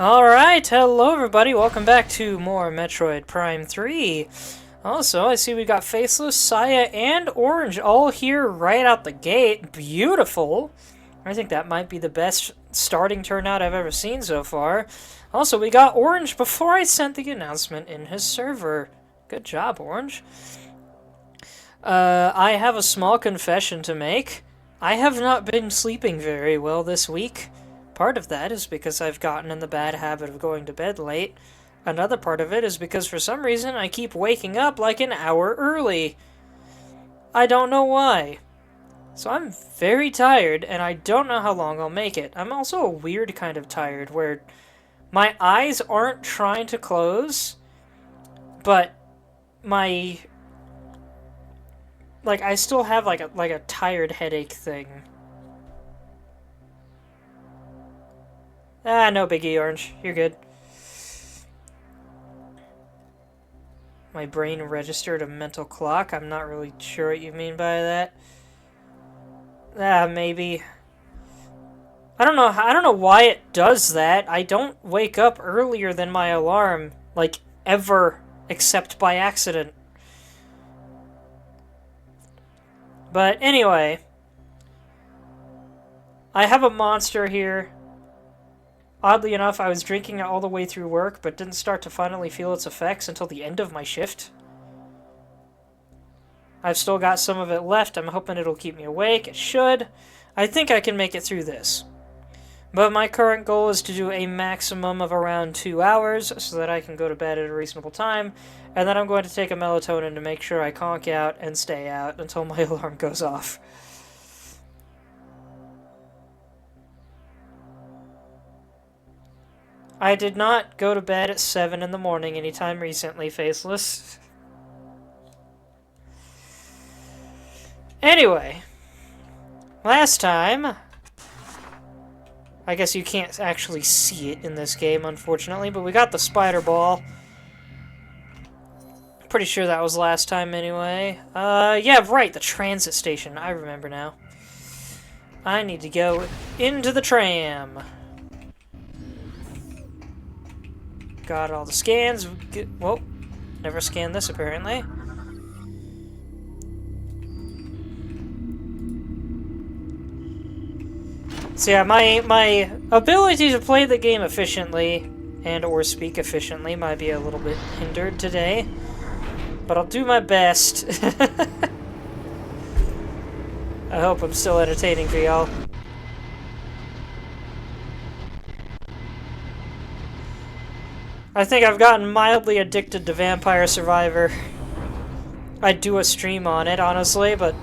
Alright, hello everybody, welcome back to more Metroid Prime 3. Also, I see we got Faceless, Saya, and Orange all here right out the gate. Beautiful! I think that might be the best starting turnout I've ever seen so far. Also, we got Orange before I sent the announcement in his server. Good job, Orange. I have a small confession to make. I have not been sleeping very well this week. Part of that is because I've gotten in the bad habit of going to bed late. Another part of it is because for some reason I keep waking up like an hour early. I don't know why. So I'm very tired, and I don't know how long I'll make it. I'm also a weird kind of tired, where my eyes aren't trying to close, but my... I still have like a tired headache thing. Ah, no biggie, Orange. You're good. My brain registered a mental clock. I'm not really sure what you mean by that. Ah, maybe. I don't know why it does that. I don't wake up earlier than my alarm, like, ever, except by accident. But anyway, I have a monster here. Oddly enough, I was drinking it all the way through work, but didn't start to finally feel its effects until the end of my shift. I've still got some of it left. I'm hoping it'll keep me awake. It should. I think I can make it through this. But my current goal is to do a maximum of around 2 hours so that I can go to bed at a reasonable time. And then I'm going to take a melatonin to make sure I conk out and stay out until my alarm goes off. I did not go to bed at 7 in the morning anytime recently, Faceless. Anyway, last time... I guess you can't actually see it in this game, unfortunately, but we got the spider ball. Pretty sure that was last time anyway. Yeah, right, the transit station. I remember now. I need to go into the tram. Got all the scans. Whoa, never scanned this apparently. So yeah, my ability to play the game efficiently and or speak efficiently might be a little bit hindered today, but I'll do my best. I hope I'm still entertaining for y'all. I think I've gotten mildly addicted to Vampire Survivor. I'd do a stream on it, honestly, but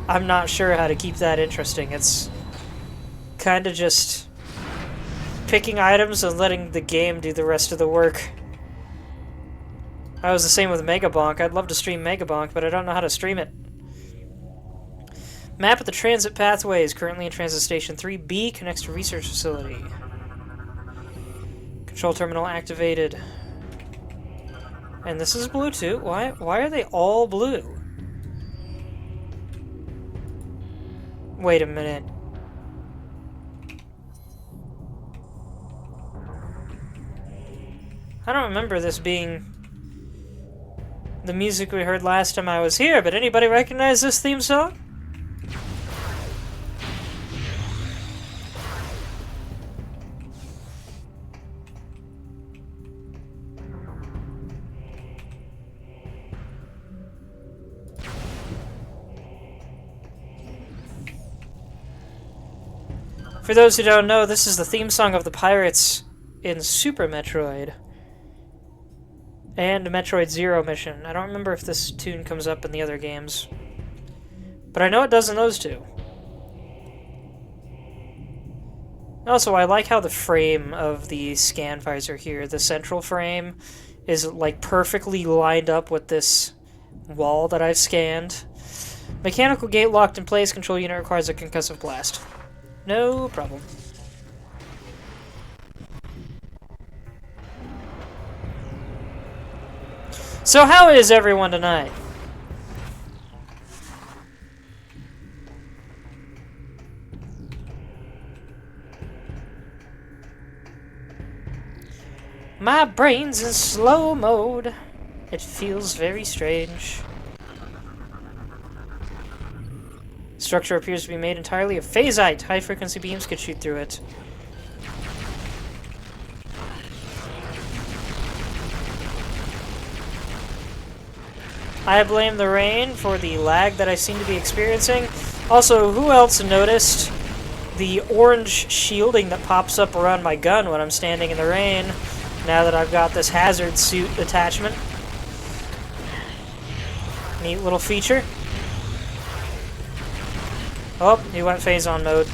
I'm not sure how to keep that interesting. It's kind of just picking items and letting the game do the rest of the work. I was the same with Megabonk. I'd love to stream Megabonk, but I don't know how to stream it. Map of the transit pathway is currently in Transit Station 3B, connects to research facility. Control terminal activated. And this is blue too. Why are they all blue? Wait a minute. I don't remember this being the music we heard last time I was here, but anybody recognize this theme song? For those who don't know, this is the theme song of the pirates in Super Metroid and Metroid Zero Mission. I don't remember if this tune comes up in the other games, but I know it does in those two. Also, I like how the frame of the scan visor here, the central frame, is like perfectly lined up with this wall that I've scanned. Mechanical gate locked in place. Control unit requires a concussive blast. No problem. So how is everyone tonight? My brain's in slow mode. It feels very strange. Structure appears to be made entirely of phasite. High-frequency beams could shoot through it. I blame the rain for the lag that I seem to be experiencing. Also, who else noticed the orange shielding that pops up around my gun when I'm standing in the rain, now that I've got this hazard suit attachment? Neat little feature. Oh, he went phase-on mode.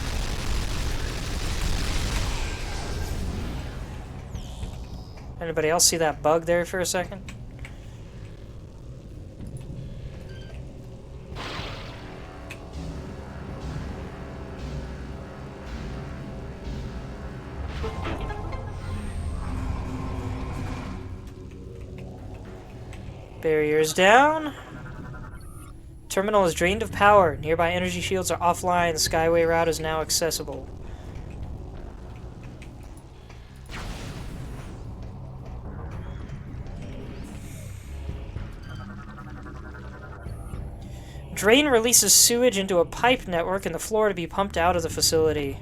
Anybody else see that bug there for a second? Barriers down. Terminal is drained of power. Nearby energy shields are offline. The Skyway route is now accessible. Drain releases sewage into a pipe network in the floor to be pumped out of the facility.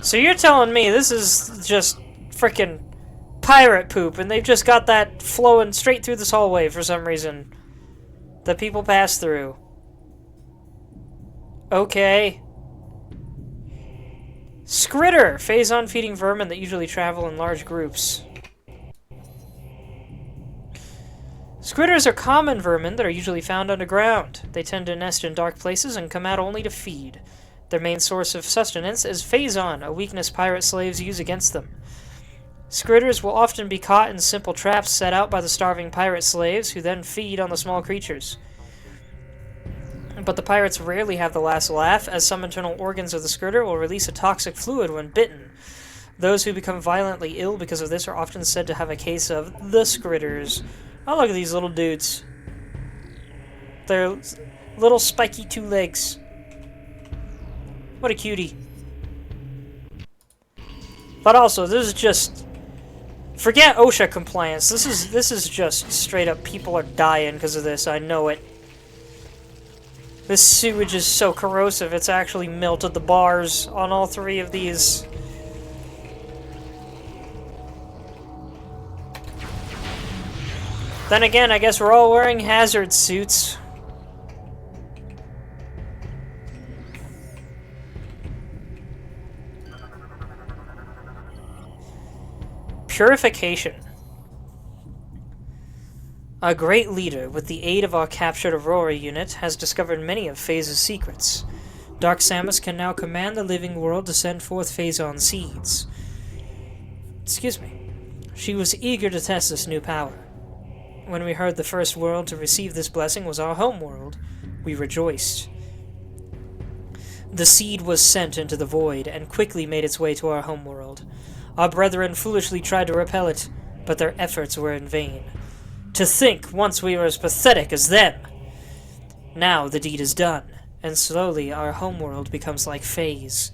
So you're telling me this is just frickin' pirate poop, and they've just got that flowing straight through this hallway for some reason that people pass through. Okay. Skritter, phase-on feeding vermin that usually travel in large groups. Skritters are common vermin that are usually found underground. They tend to nest in dark places and come out only to feed. Their main source of sustenance is phase-on, a weakness pirate slaves use against them. Skritters will often be caught in simple traps set out by the starving pirate slaves, who then feed on the small creatures. But the pirates rarely have the last laugh, as some internal organs of the Skritter will release a toxic fluid when bitten. Those who become violently ill because of this are often said to have a case of the Skritters. Oh, look at these little dudes. They're little spiky two legs. What a cutie. But also, this is just... Forget OSHA compliance. This is just straight up people are dying because of this. I know it. This sewage is so corrosive, it's actually melted the bars on all three of these. Then again, I guess we're all wearing hazard suits. Purification. A great leader, with the aid of our captured Aurora unit, has discovered many of Phase's secrets. Dark Samus can now command the living world to send forth phase-on seeds. Excuse me. She was eager to test this new power. When we heard the first world to receive this blessing was our home world, we rejoiced. The seed was sent into the void and quickly made its way to our home world. Our brethren foolishly tried to repel it, but their efforts were in vain. To think once we were as pathetic as them! Now the deed is done, and slowly our homeworld becomes like Phase.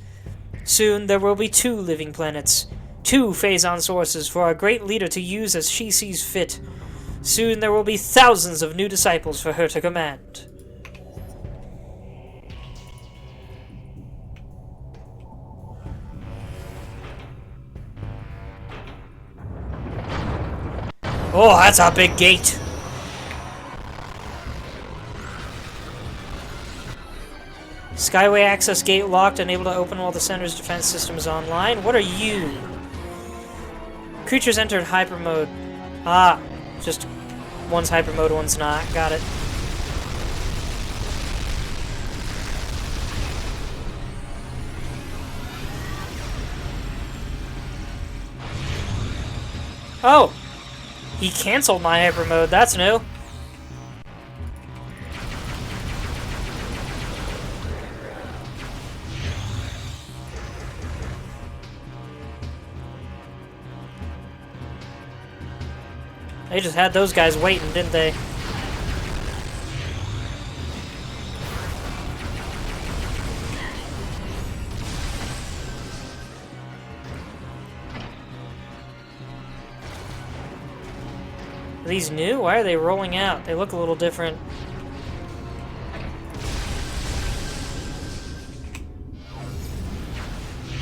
Soon there will be 2 living planets, 2 phase-on sources for our great leader to use as she sees fit. Soon there will be thousands of new disciples for her to command. Oh, that's a big gate. Skyway access gate locked, unable to open while the center's defense system is online. What are you? Creatures entered hyper mode. Ah, just one's hyper mode, one's not. Got it. Oh! He canceled my hyper mode, that's new. They just had those guys waiting, didn't they? Are these new? Why are they rolling out? They look a little different.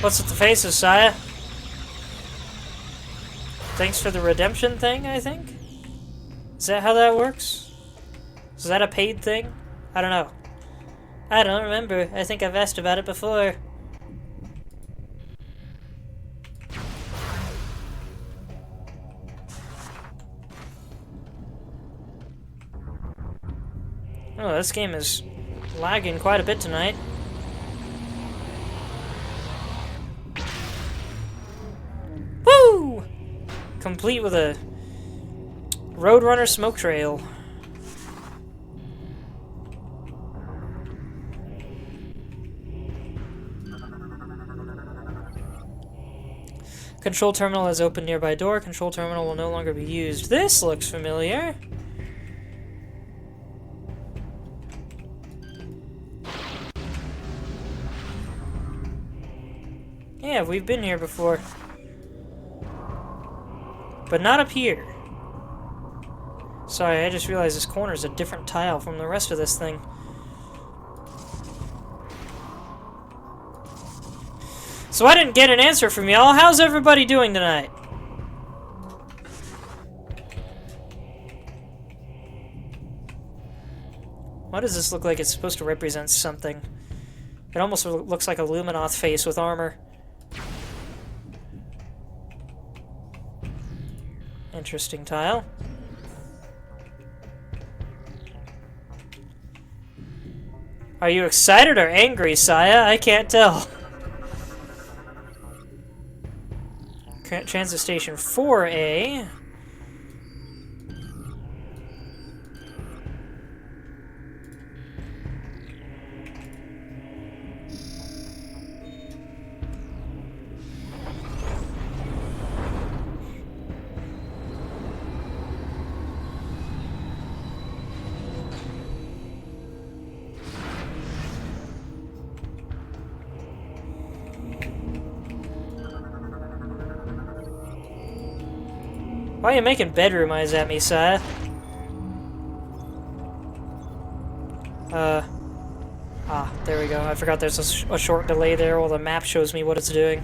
What's with the faces, Saya? Thanks for the redemption thing, I think? Is that how that works? Is that a paid thing? I don't know. I don't remember. I think I've asked about it before. Oh, this game is lagging quite a bit tonight. Woo! Complete with a Roadrunner smoke trail. Control terminal has opened nearby door. Control terminal will no longer be used. This looks familiar. Yeah, we've been here before. But not up here. Sorry, I just realized this corner is a different tile from the rest of this thing. So I didn't get an answer from y'all. How's everybody doing tonight? Why does this look like it's supposed to represent something? It almost looks like a Luminoth face with armor. Interesting tile. Are you excited or angry, Saya? I can't tell. Transit station 4A. Why are you making bedroom eyes at me, Saya? There we go. I forgot there's a short delay there while the map shows me what it's doing.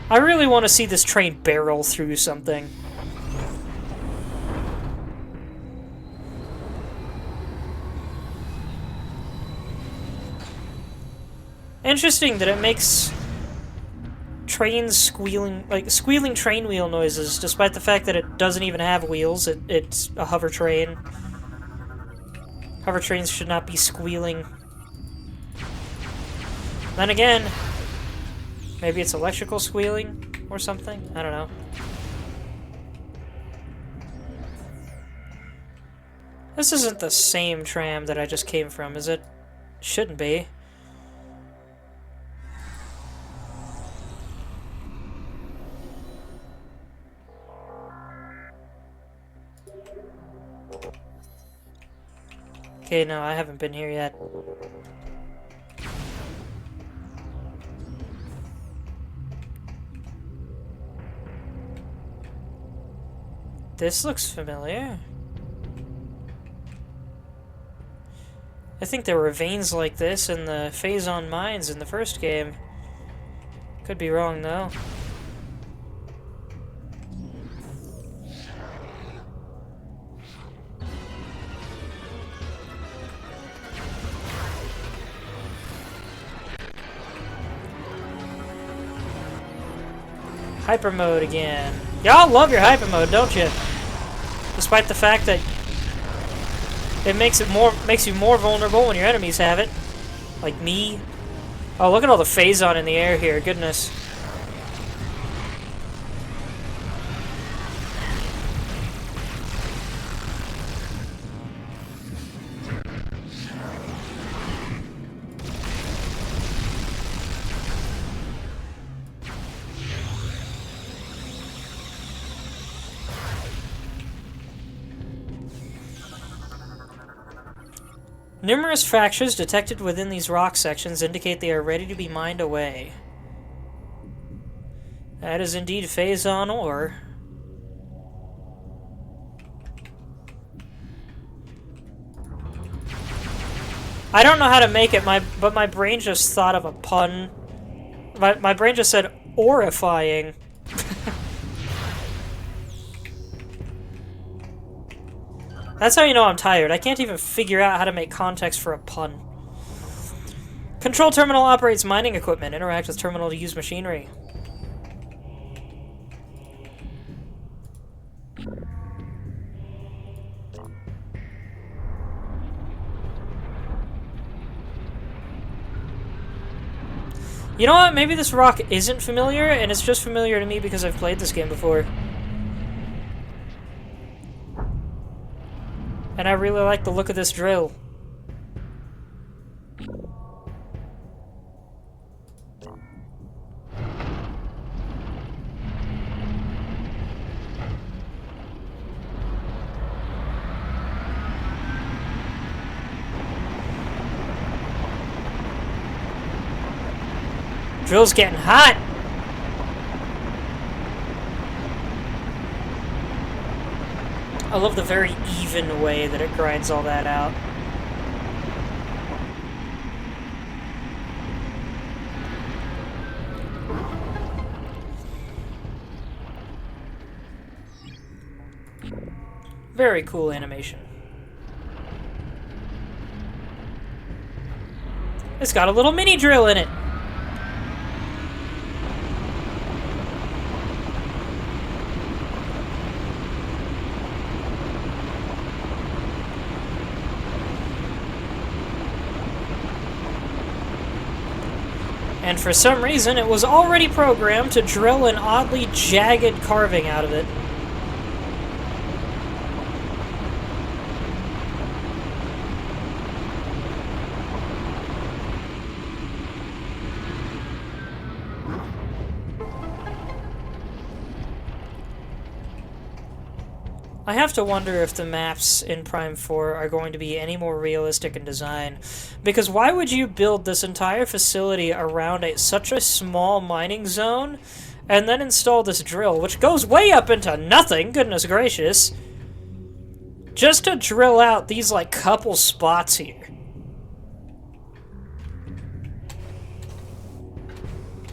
I really want to see this train barrel through something. Interesting that it makes trains squealing train wheel noises, despite the fact that it doesn't even have wheels. It's a hover train. Hover trains should not be squealing. Then again, maybe it's electrical squealing or something? I don't know. This isn't the same tram that I just came from, is it? Shouldn't be. Okay, no, I haven't been here yet. This looks familiar. I think there were veins like this in the Phazon mines in the first game. Could be wrong, though. Hyper mode again. Y'all love your hyper mode, don't you? Despite the fact that it makes you more vulnerable when your enemies have it, like me. Oh, look at all the Phazon in the air here. Goodness. Numerous fractures detected within these rock sections indicate they are ready to be mined away. That is indeed phazon ore. I don't know how to make it, but my brain just thought of a pun. My brain just said, orifying. That's how you know I'm tired. I can't even figure out how to make context for a pun. Control terminal operates mining equipment. Interact with terminal to use machinery. You know what? Maybe this rock isn't familiar, and it's just familiar to me because I've played this game before. And I really like the look of this drill. Drill's getting hot! I love the very even way that it grinds all that out. Very cool animation. It's got a little mini drill in it! And for some reason, it was already programmed to drill an oddly jagged carving out of it. I have to wonder if the maps in Prime 4 are going to be any more realistic in design. Because why would you build this entire facility around such a small mining zone, and then install this drill, which goes way up into nothing, goodness gracious, just to drill out these, like, couple spots here?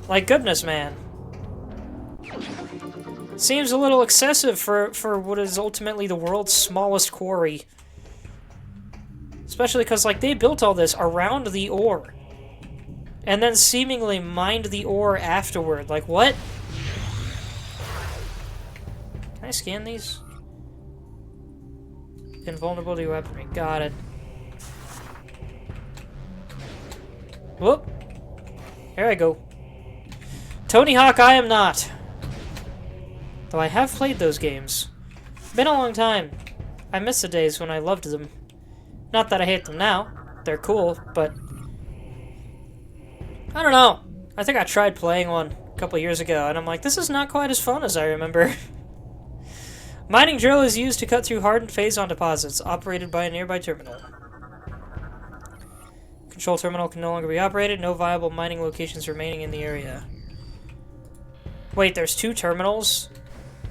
Like, goodness, man. Seems a little excessive for what is ultimately the world's smallest quarry. Especially because, like, they built all this around the ore. And then seemingly mined the ore afterward. Like, what? Can I scan these? Invulnerable to weaponry. Got it. Whoop. Here I go. Tony Hawk, I am not. Though I have played those games. Been a long time. I miss the days when I loved them. Not that I hate them now. They're cool, but... I don't know. I think I tried playing one a couple years ago, and I'm like, this is not quite as fun as I remember. Mining drill is used to cut through hardened phazon deposits, operated by a nearby terminal. Control terminal can no longer be operated. No viable mining locations remaining in the area. Wait, there's 2 terminals?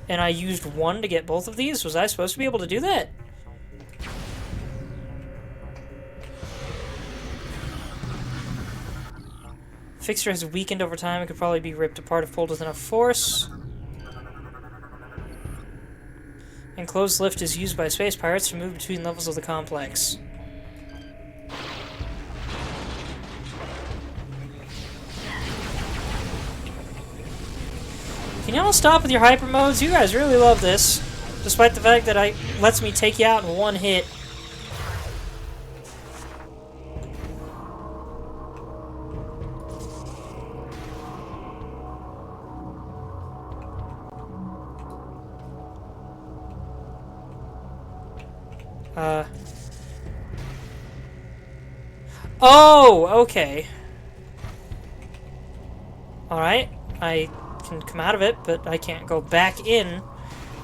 And I used 1 to get both of these? Was I supposed to be able to do that? Fixture has weakened over time. It could probably be ripped apart if pulled with enough force. Enclosed lift is used by space pirates to move between levels of the complex. Can y'all stop with your hyper modes? You guys really love this. Despite the fact that it lets me take you out in 1 hit. Oh, okay. Alright, I can come out of it, but I can't go back in,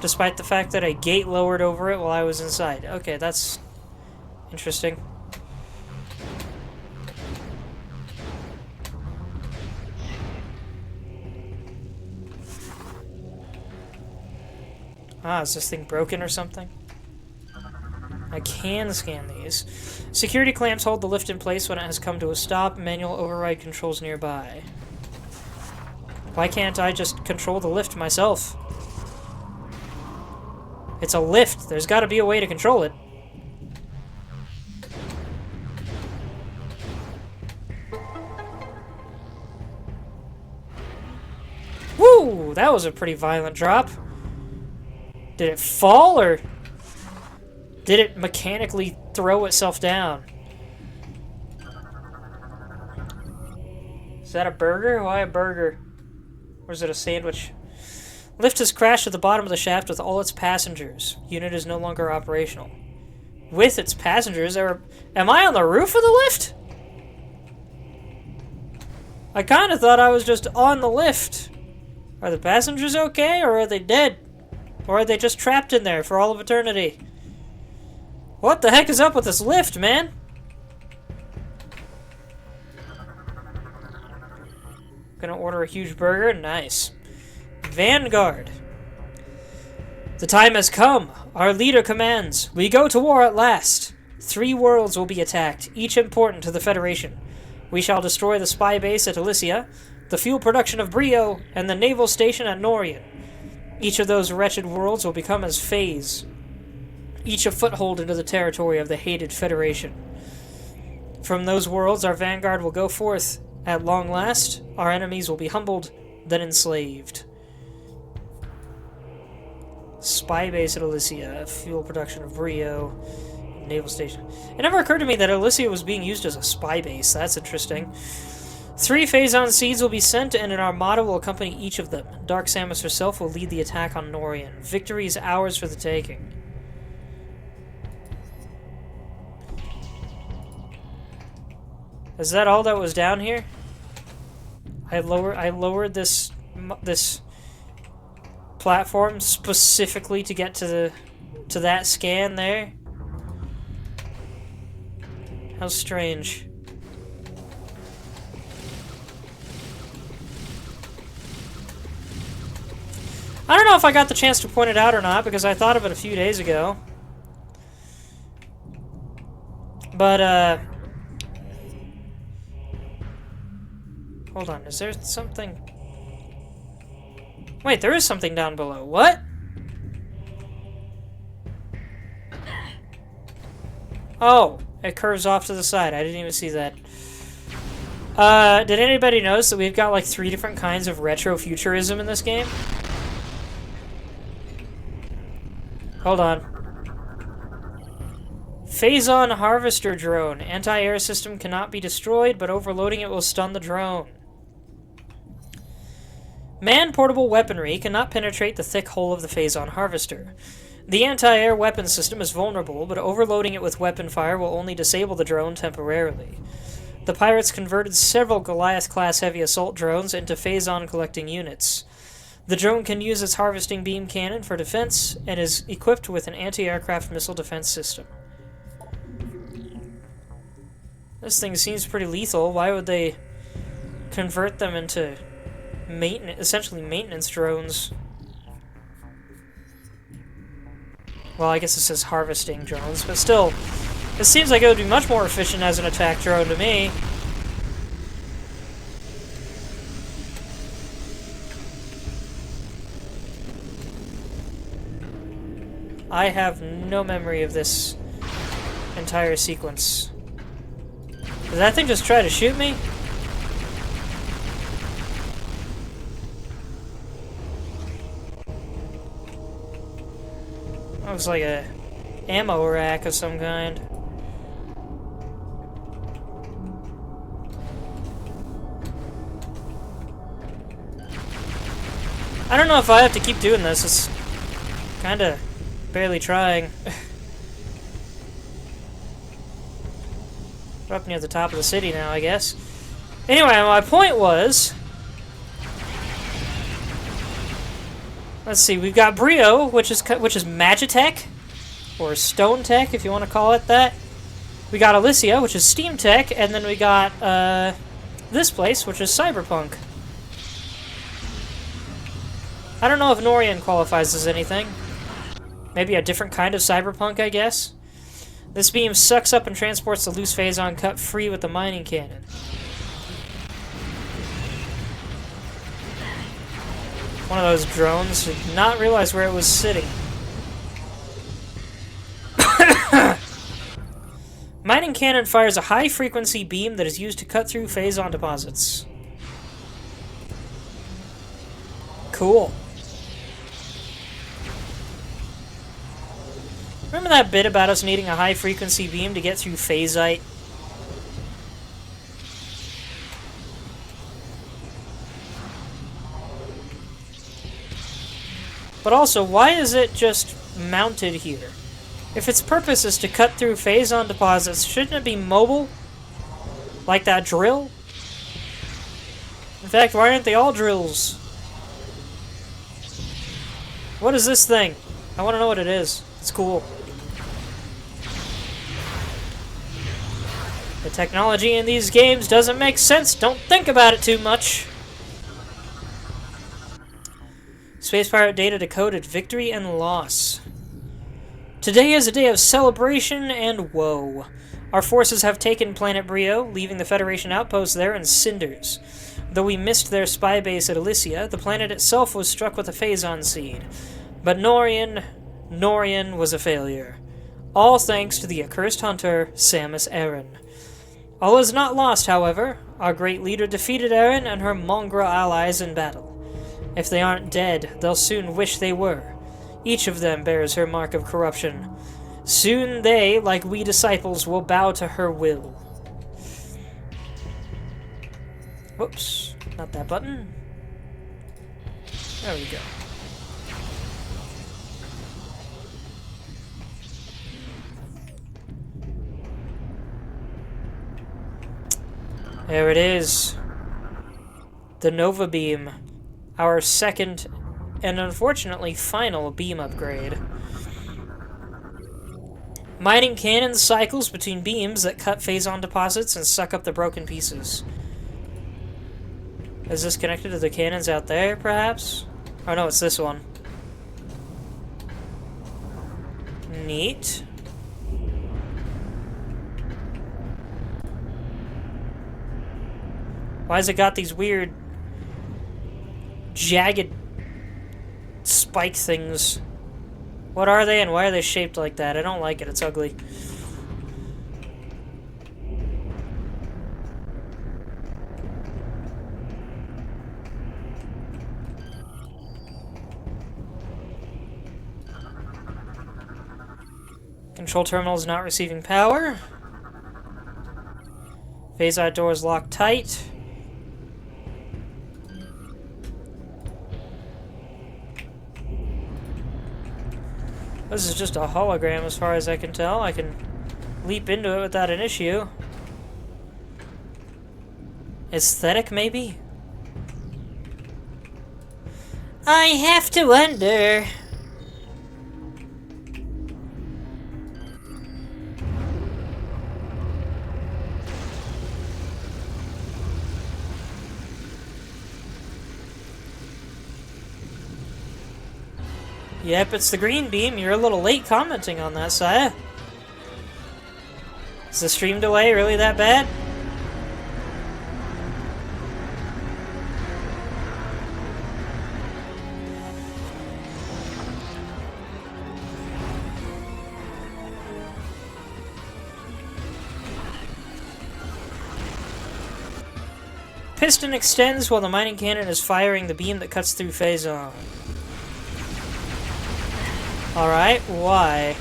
despite the fact that a gate lowered over it while I was inside. Okay, that's interesting. Ah, is this thing broken or something? I can scan these. Security clamps hold the lift in place when it has come to a stop. Manual override controls nearby. Why can't I just control the lift myself? It's a lift. There's got to be a way to control it. Woo! That was a pretty violent drop. Did it fall, or did it mechanically throw itself down? Is that a burger? Why a burger? Or is it a sandwich? Lift has crashed at the bottom of the shaft with all its passengers. Unit is no longer operational. With its passengers? Am I on the roof of the lift? I kind of thought I was just on the lift. Are the passengers okay, or are they dead? Or are they just trapped in there for all of eternity? What the heck is up with this lift, man? Gonna order a huge burger? Nice. Vanguard. The time has come. Our leader commands. We go to war at last. 3 worlds will be attacked, each important to the Federation. We shall destroy the spy base at Elysia, the fuel production of Brio, and the naval station at Norian. Each of those wretched worlds will become as Phase, each a foothold into the territory of the hated Federation. From those worlds, our vanguard will go forth. At long last, our enemies will be humbled, then enslaved. Spy base at Elysia, fuel production of Brio, naval station. It never occurred to me that Elysia was being used as a spy base. That's interesting. 3 Phazon seeds will be sent, and an armada will accompany each of them. Dark Samus herself will lead the attack on Norian. Victory is ours for the taking. Is that all that was down here? I lowered this platform specifically to get to that scan there. How strange. I don't know if I got the chance to point it out or not, because I thought of it a few days ago. But, hold on, is there something... Wait, there is something down below. What? Oh, it curves off to the side. I didn't even see that. Did anybody notice that we've got like 3 different kinds of retrofuturism in this game? Hold on. Phazon Harvester Drone. Anti-air system cannot be destroyed, but overloading it will stun the drone. Man-portable weaponry cannot penetrate the thick hull of the Phazon Harvester. The anti-air weapon system is vulnerable, but overloading it with weapon fire will only disable the drone temporarily. The pirates converted several Goliath-class heavy assault drones into Phazon-collecting units. The drone can use its harvesting beam cannon for defense, and is equipped with an anti-aircraft missile defense system. This thing seems pretty lethal. Why would they convert them into essentially maintenance drones? Well, I guess it says harvesting drones, but still, it seems like it would be much more efficient as an attack drone to me. I have no memory of this entire sequence. Did that thing just try to shoot me? Looks like a ammo rack of some kind. I don't know if I have to keep doing this. It's kinda barely trying. We're up near the top of the city now, I guess. Anyway, my point was... Let's see, we've got Brio, which is Magitech, or Stone Tech, if you want to call it that. We got Elysia, which is Steam Tech, and then we got this place, which is Cyberpunk. I don't know if Norian qualifies as anything. Maybe a different kind of cyberpunk, I guess? This beam sucks up and transports the loose phazon cut free with the mining cannon. One of those drones did not realize where it was sitting. Mining cannon fires a high-frequency beam that is used to cut through phazon deposits. Cool. Remember that bit about us needing a high-frequency beam to get through phazite? But also, why is it just mounted here? If its purpose is to cut through phazon deposits, shouldn't it be mobile? Like that drill? In fact, why aren't they all drills? What is this thing? I want to know what it is. It's cool. The technology in these games doesn't make sense. Don't think about it too much. Space Pirate data decoded. Victory and loss. Today is a day of celebration and woe. Our forces have taken Planet Brio, leaving the Federation outpost there in cinders. Though we missed their spy base at Elysia, the planet itself was struck with a phazon seed. But Norian was a failure. All thanks to the accursed hunter, Samus Aran. All is not lost, however. Our great leader defeated Aran and her Mongra allies in battle. If they aren't dead, they'll soon wish they were. Each of them bears her mark of corruption. Soon they, like we disciples, will bow to her will. Whoops, not that button. There we go. There it is. The Nova Beam. Our second and unfortunately final beam upgrade. Mining cannon cycles between beams that cut phazon deposits and suck up the broken pieces. Is this connected to the cannons out there, perhaps? Oh no, it's this one. Neat. Why has it got these weird jagged spike things? What are they and why are they shaped like that? I don't like it. It's ugly. Control terminal is not receiving power. Phasite doors locked tight. This is just a hologram as far as I can tell. I can leap into it without an issue. Aesthetic, maybe? I have to wonder. Yep, it's the green beam. You're a little late commenting on that, Saya. Is the stream delay really that bad? Piston extends while the mining cannon is firing the beam that cuts through phazon. Alright, why?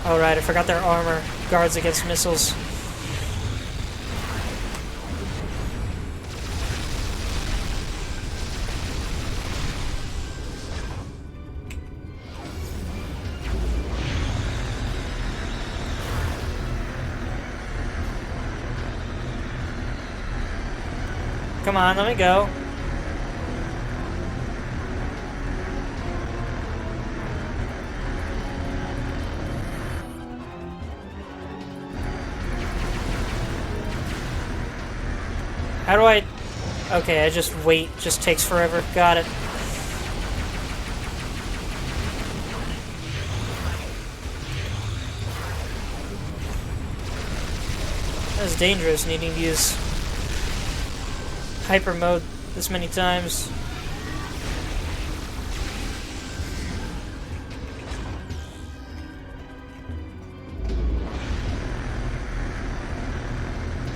Alright, I forgot their armor guards against missiles. Come on, let me go. How do I... Okay, I just wait. Just takes forever. Got it. dangerous, needing to use hyper mode this many times.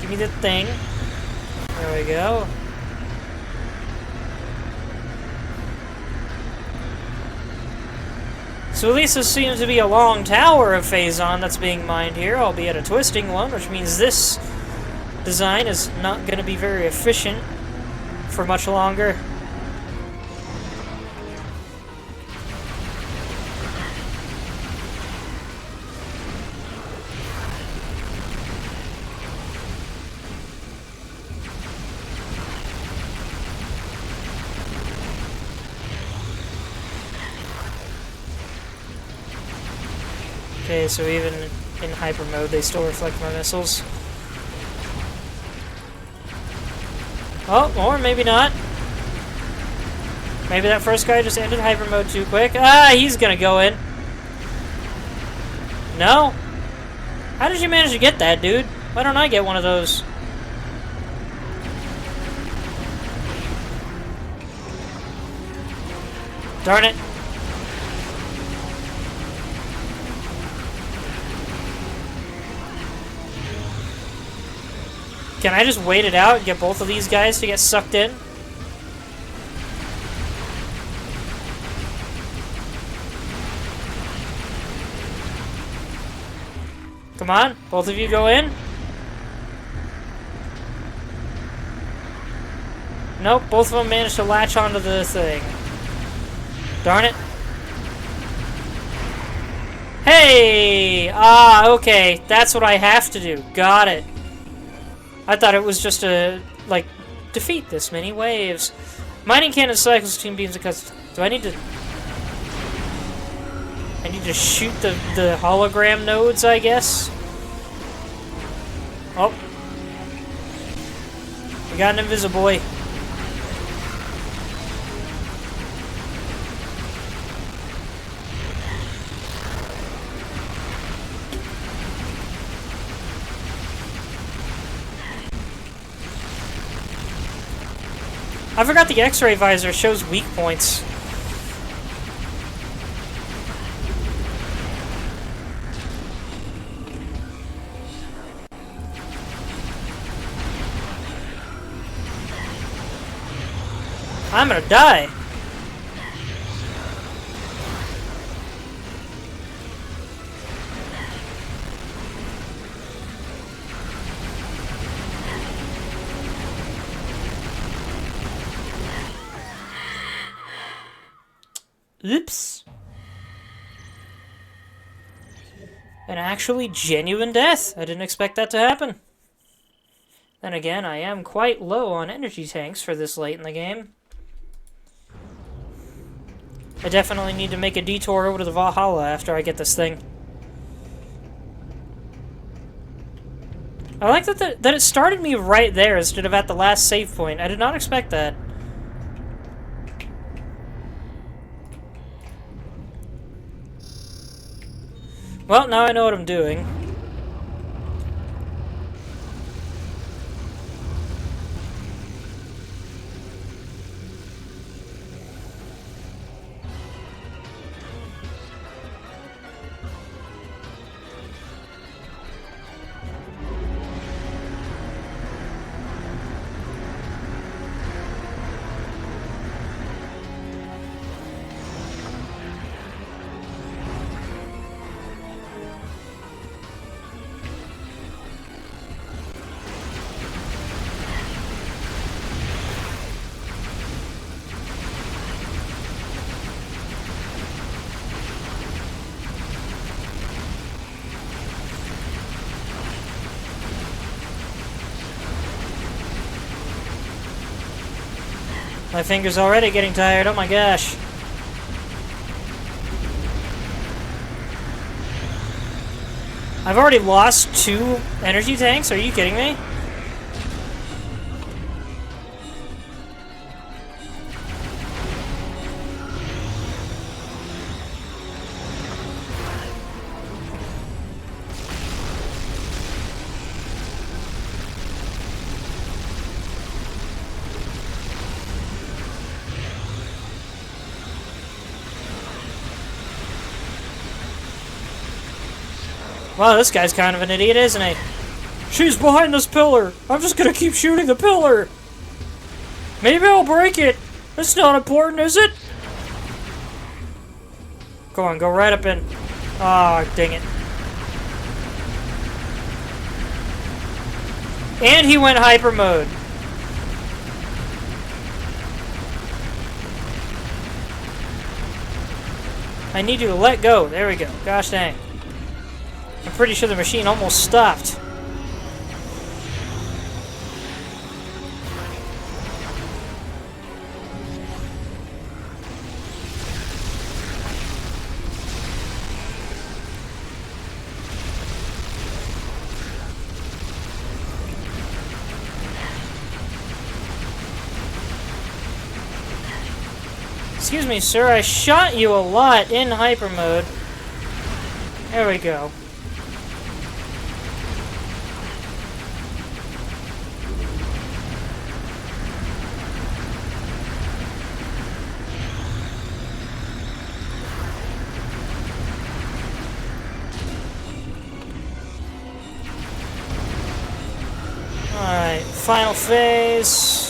Give me the thing. There we go. So at least this seems to be a long tower of Phazon that's being mined here, albeit a twisting one, which means this design is not going to be very efficient for much longer. Okay, so even in hyper mode, they still reflect my missiles. Oh, or maybe not. Maybe that first guy just ended hyper mode too quick. Ah, he's gonna go in. No? How did you manage to get that, dude? Why don't I get one of those? Darn it. Can I just wait it out and get both of these guys to get sucked in? Come on, both of you go in. Nope, both of them managed to latch onto the thing. Darn it. Hey! Ah, okay. That's what I have to do. Got it. I thought it was just to, like, defeat this many waves. Mining cannon cycles between beams because... Do I need to... I need to shoot the hologram nodes, I guess? Oh. We got an Invisiboy. I forgot the X-ray visor shows weak points. I'm gonna die. Oops. An actually genuine death. I didn't expect that to happen. Then again, I am quite low on energy tanks for this late in the game. I definitely need to make a detour over to the Valhalla after I get this thing. I like that it started me right there instead of at the last save point. I did not expect that. Well, now I know what I'm doing. My finger's already getting tired, oh my gosh. I've already lost 2 energy tanks, are you kidding me? Wow, this guy's kind of an idiot, isn't he? She's behind this pillar! I'm just gonna keep shooting the pillar! Maybe I'll break it! That's not important, is it? Go on, go right up in. Ah, oh, dang it. And he went hyper mode. I need you to let go. There we go. Gosh dang. I'm pretty sure the machine almost stopped. Excuse me, sir, I shot you a lot in hyper mode. There we go. Alright, final phase.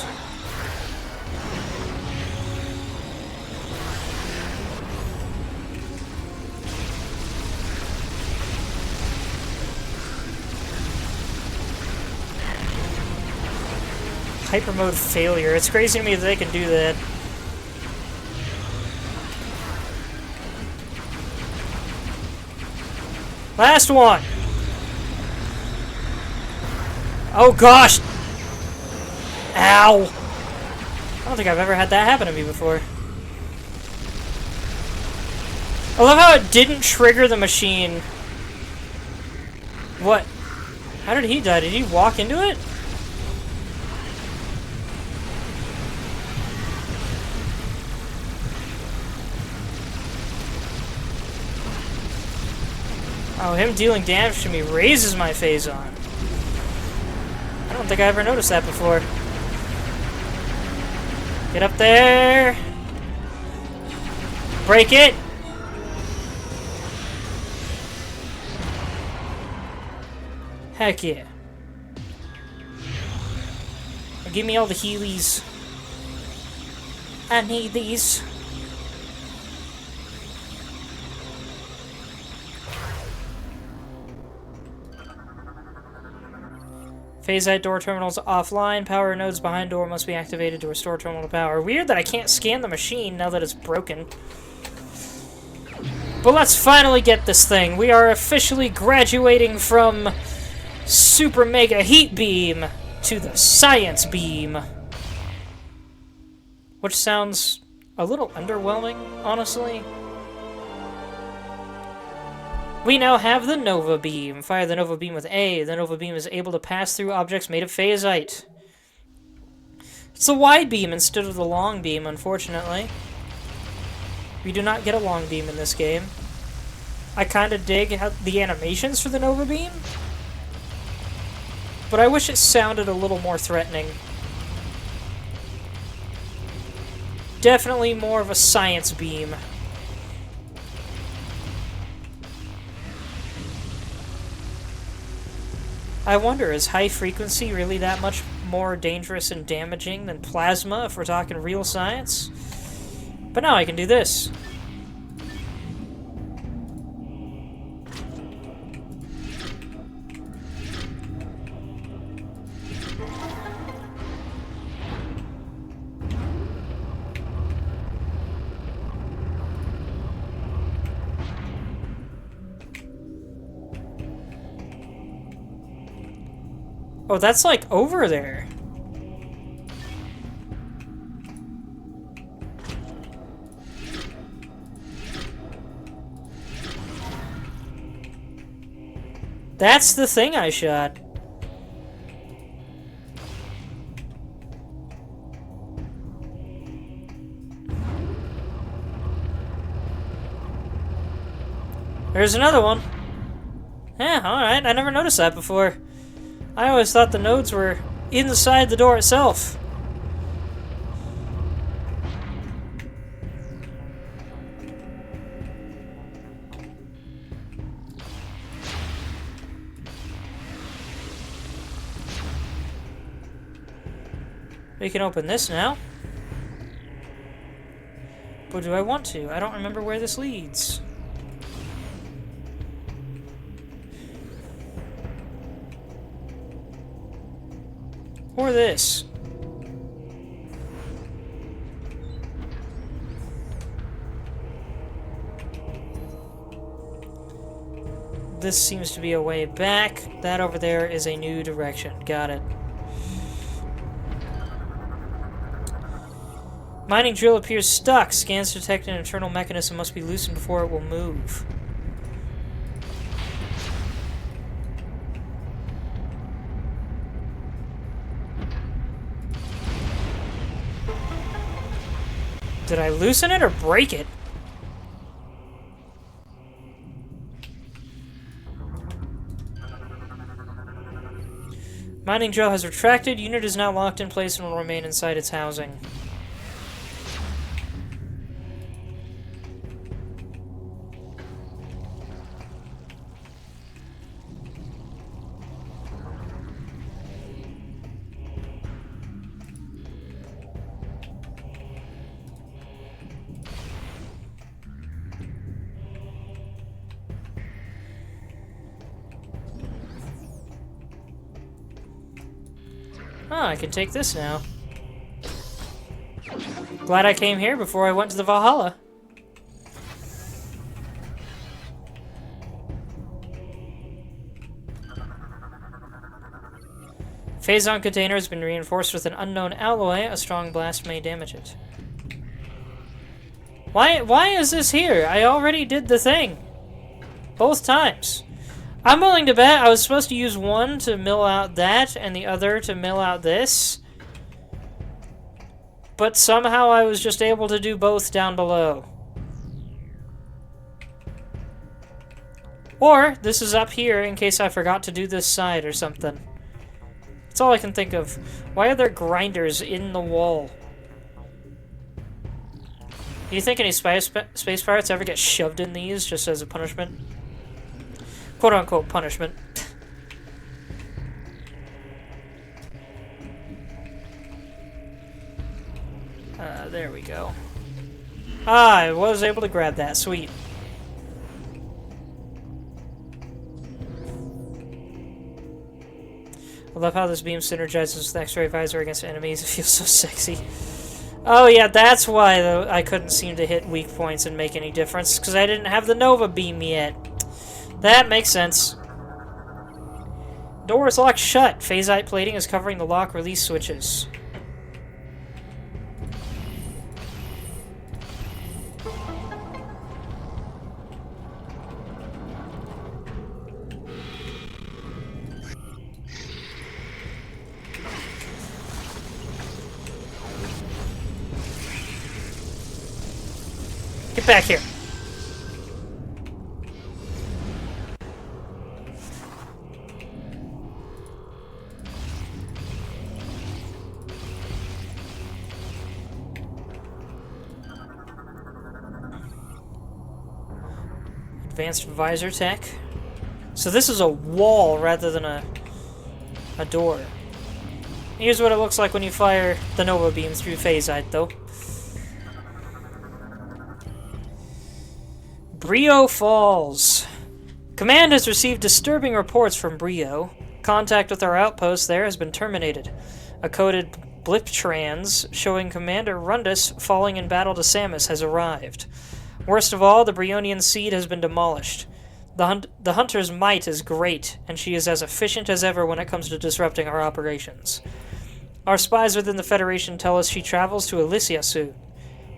Hyper mode failure. It's crazy to me that they can do that. Last one! Oh gosh! Ow! I don't think I've ever had that happen to me before. I love how it didn't trigger the machine. What? How did he die? Did he walk into it? Oh, him dealing damage to me raises my phase on. I don't think I ever noticed that before. Get up there! Break it! Heck yeah. Give me all the Heelys. I need these. Phase-out door terminals offline. Power nodes behind door must be activated to restore terminal power. Weird that I can't scan the machine now that it's broken. But let's finally get this thing. We are officially graduating from Super Mega Heat Beam to the Science Beam. Which sounds a little underwhelming, honestly. We now have the Nova Beam. Fire the Nova Beam with A. The Nova Beam is able to pass through objects made of phasite. It's a wide beam instead of the long beam, unfortunately. We do not get a long beam in this game. I kind of dig the animations for the Nova Beam, but I wish it sounded a little more threatening. Definitely more of a science beam. I wonder, is high frequency really that much more dangerous and damaging than plasma if we're talking real science? But now I can do this. Oh, that's like over there. That's the thing I shot. There's another one. Yeah, alright. I never noticed that before. I always thought the nodes were inside the door itself. We can open this now. But do I want to? I don't remember where this leads. Or this. This seems to be a way back. That over there is a new direction. Got it. Mining drill appears stuck. Scans detect an internal mechanism must be loosened before it will move. Did I loosen it or break it? Mining drill has retracted. Unit is now locked in place and will remain inside its housing. Oh, I can take this now. Glad I came here before I went to the Valhalla. Phazon container has been reinforced with an unknown alloy. A strong blast may damage it. Why is this here? I already did the thing. Both times. I'm willing to bet I was supposed to use one to mill out that and the other to mill out this. But somehow I was just able to do both down below. Or this is up here in case I forgot to do this side or something. That's all I can think of. Why are there grinders in the wall? Do you think any space pirates ever get shoved in these just as a punishment? Quote-unquote punishment. There we go. Ah, I was able to grab that. Sweet. I love how this beam synergizes with the X-ray visor against enemies. It feels so sexy. Oh yeah, that's why I couldn't seem to hit weak points and make any difference, because I didn't have the Nova beam yet. That makes sense. Door is locked shut. Phasite plating is covering the lock-release switches. Get back here. Advanced visor tech. So this is a wall rather than a door. Here's what it looks like when you fire the Nova beam through phasite, though. Brio Falls. Command has received disturbing reports from Brio. Contact with our outpost there has been terminated. A coded blip trans showing Commander Rundus falling in battle to Samus has arrived. Worst of all, the Brionian seed has been demolished. The Hunter's might is great, and she is as efficient as ever when it comes to disrupting our operations. Our spies within the Federation tell us she travels to Elysia soon.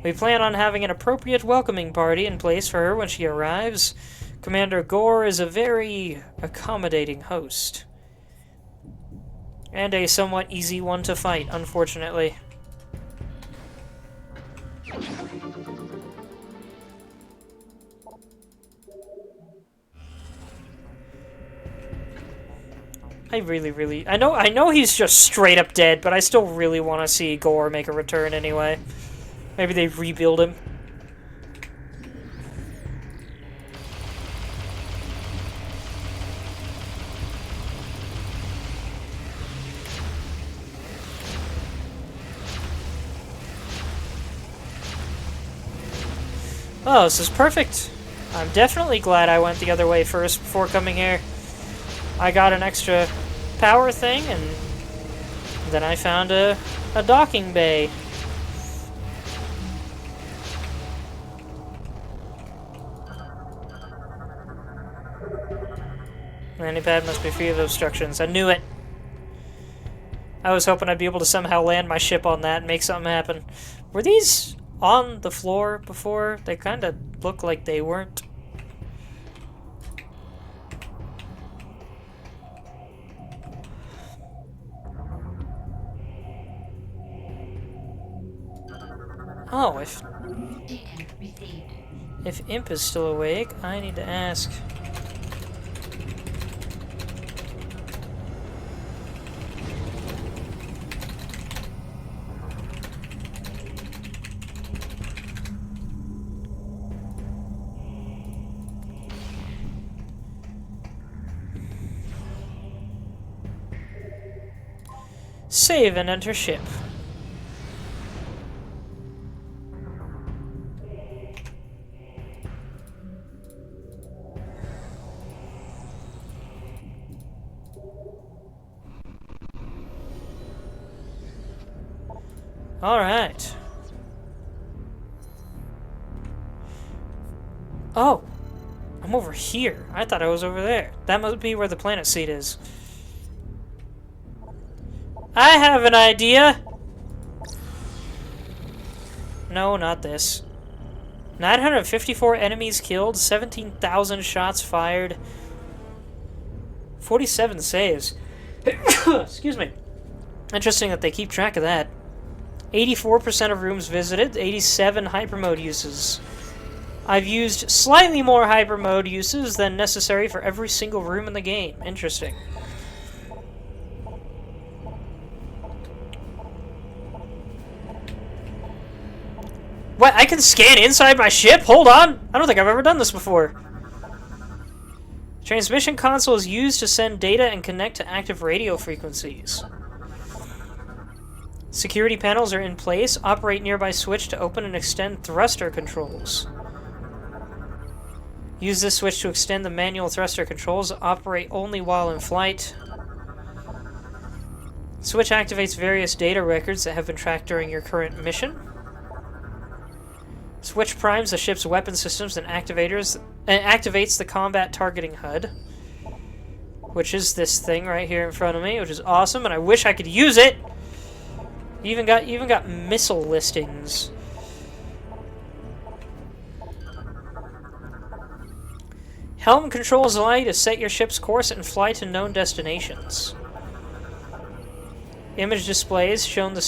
We plan on having an appropriate welcoming party in place for her when she arrives. Commander Gore is a very accommodating host. And a somewhat easy one to fight, unfortunately. I know he's just straight up dead, but I still really want to see Gore make a return anyway. Maybe they rebuild him. Oh, this is perfect. I'm definitely glad I went the other way first before coming here. I got an extra power thing, and then I found a docking bay. Landing pad must be free of obstructions. I knew it! I was hoping I'd be able to somehow land my ship on that and make something happen. Were these on the floor before? They kind of look like they weren't. Oh, if Imp is still awake, I need to ask. Save and enter ship. Alright. Oh! I'm over here. I thought I was over there. That must be where the planet seed is. I have an idea! No, not this. 954 enemies killed, 17,000 shots fired, 47 saves. Excuse me. Interesting that they keep track of that. 84% of rooms visited, 87 hypermode uses. I've used slightly more hypermode uses than necessary for every single room in the game. Interesting. What? I can scan inside my ship? Hold on! I don't think I've ever done this before. Transmission console is used to send data and connect to active radio frequencies. Security panels are in place. Operate nearby switch to open and extend thruster controls. Use this switch to extend the manual thruster controls. Operate only while in flight. Switch activates various data records that have been tracked during your current mission. Switch primes the ship's weapon systems and activates the combat targeting HUD, which is this thing right here in front of me, which is awesome, and I wish I could use it. Even got missile listings. Helm controls allow you to set your ship's course and fly to known destinations. Image displays show the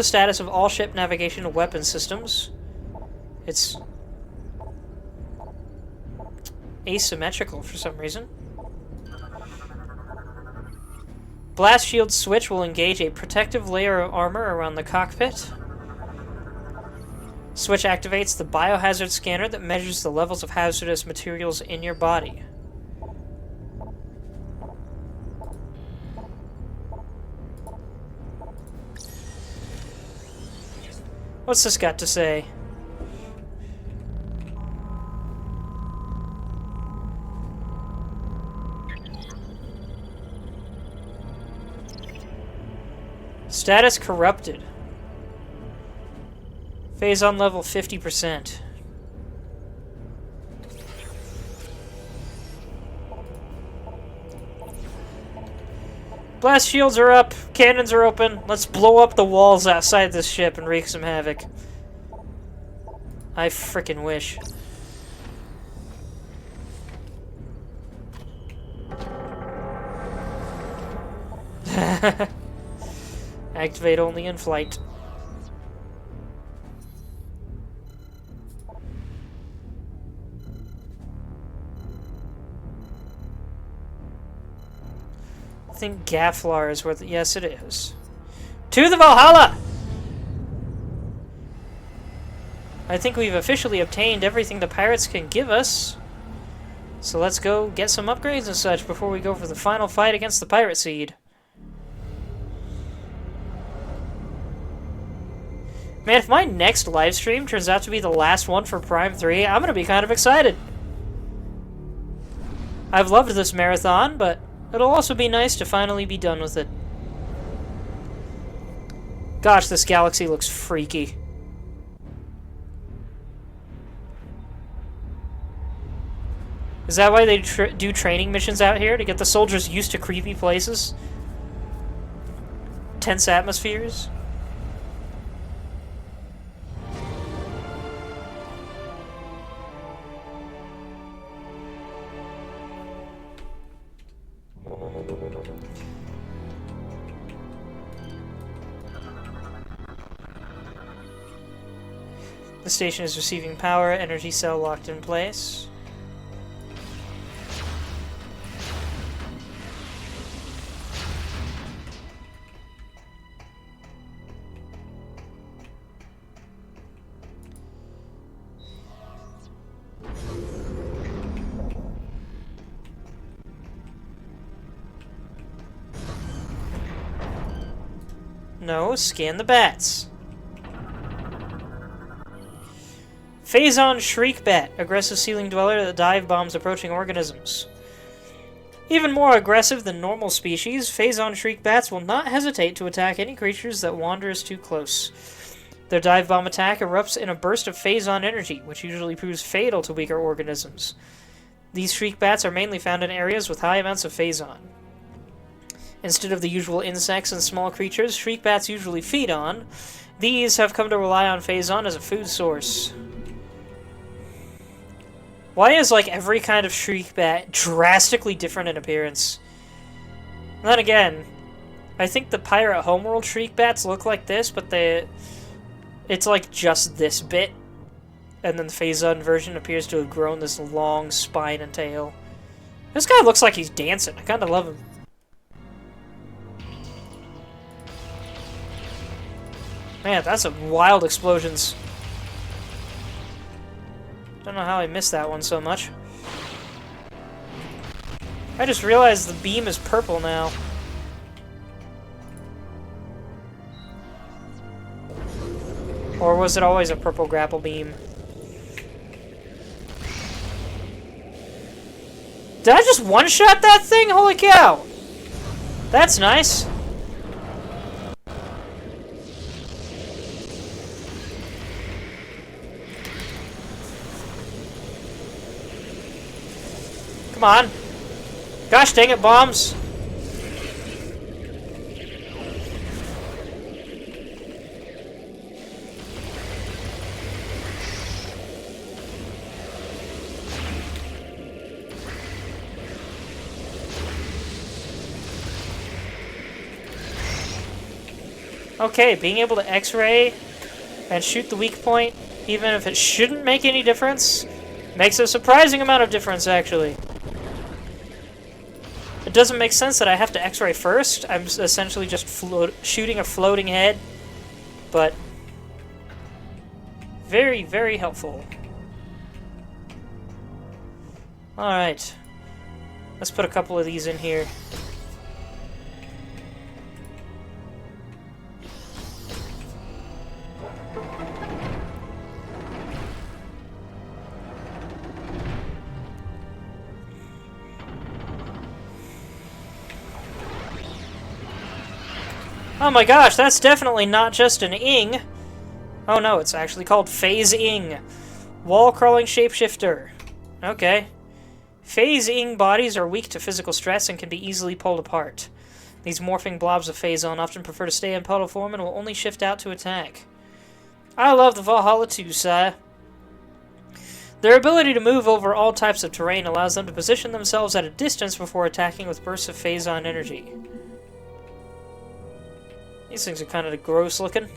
status of all ship navigation and weapon systems. It's asymmetrical for some reason. Blast shield switch will engage a protective layer of armor around the cockpit. Switch activates the biohazard scanner that measures the levels of hazardous materials in your body. What's this got to say? Status corrupted. Phase on level 50%. Blast shields are up. Cannons are open. Let's blow up the walls outside this ship and wreak some havoc. I frickin' wish. Activate only in flight. I think Gaflar is where the... Yes, it is. To the Valhalla! I think we've officially obtained everything the pirates can give us. So let's go get some upgrades and such before we go for the final fight against the pirate seed. Man, if my next live stream turns out to be the last one for Prime 3, I'm gonna be kind of excited. I've loved this marathon, but it'll also be nice to finally be done with it. Gosh, this galaxy looks freaky. Is that why they do training missions out here? To get the soldiers used to creepy places? Tense atmospheres? The station is receiving power, energy cell locked in place. No, scan the bats. Phazon Shriek Bat, aggressive ceiling dweller that dive bombs approaching organisms. Even more aggressive than normal species, Phazon Shriek Bats will not hesitate to attack any creatures that wanders too close. Their dive bomb attack erupts in a burst of Phazon energy, which usually proves fatal to weaker organisms. These Shriek Bats are mainly found in areas with high amounts of Phazon. Instead of the usual insects and small creatures Shriek Bats usually feed on, these have come to rely on Phazon as a food source. Why is, like, every kind of Shriek Bat drastically different in appearance? And then again, I think the Pirate Homeworld Shriek Bats look like this, but it's like just this bit. And then the Phazon version appears to have grown this long spine and tail. This guy looks like he's dancing. I kind of love him. Man, that's some wild explosions. Don't know how I missed that one so much. I just realized the beam is purple now. Or was it always a purple grapple beam? Did I just one-shot that thing? Holy cow! That's nice. Come on. Gosh dang it, bombs. Okay, being able to X-ray and shoot the weak point, even if it shouldn't make any difference, makes a surprising amount of difference, actually. It doesn't make sense that I have to X-ray first. I'm essentially just shooting a floating head, but very, very helpful. Alright. Let's put a couple of these in here. Oh my gosh, that's definitely not just an ing. Oh no, it's actually called Phase-ing. Wall-crawling shapeshifter. Okay. Phase-ing bodies are weak to physical stress and can be easily pulled apart. These morphing blobs of Phazon often prefer to stay in puddle form and will only shift out to attack. I love the Valhalla 2, sire. Their ability to move over all types of terrain allows them to position themselves at a distance before attacking with bursts of Phazon energy. These things are kind of gross looking.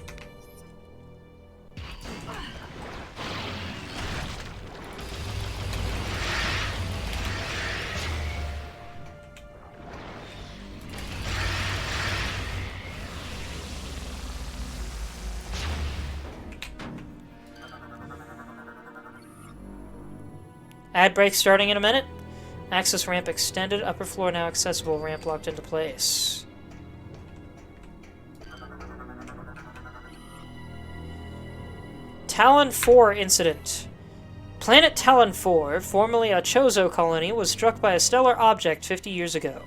Ad break starting in a minute. Access ramp extended. Upper floor now accessible. Ramp locked into place. Talon 4 incident. Planet Talon 4, formerly a Chozo colony, was struck by a stellar object 50 years ago.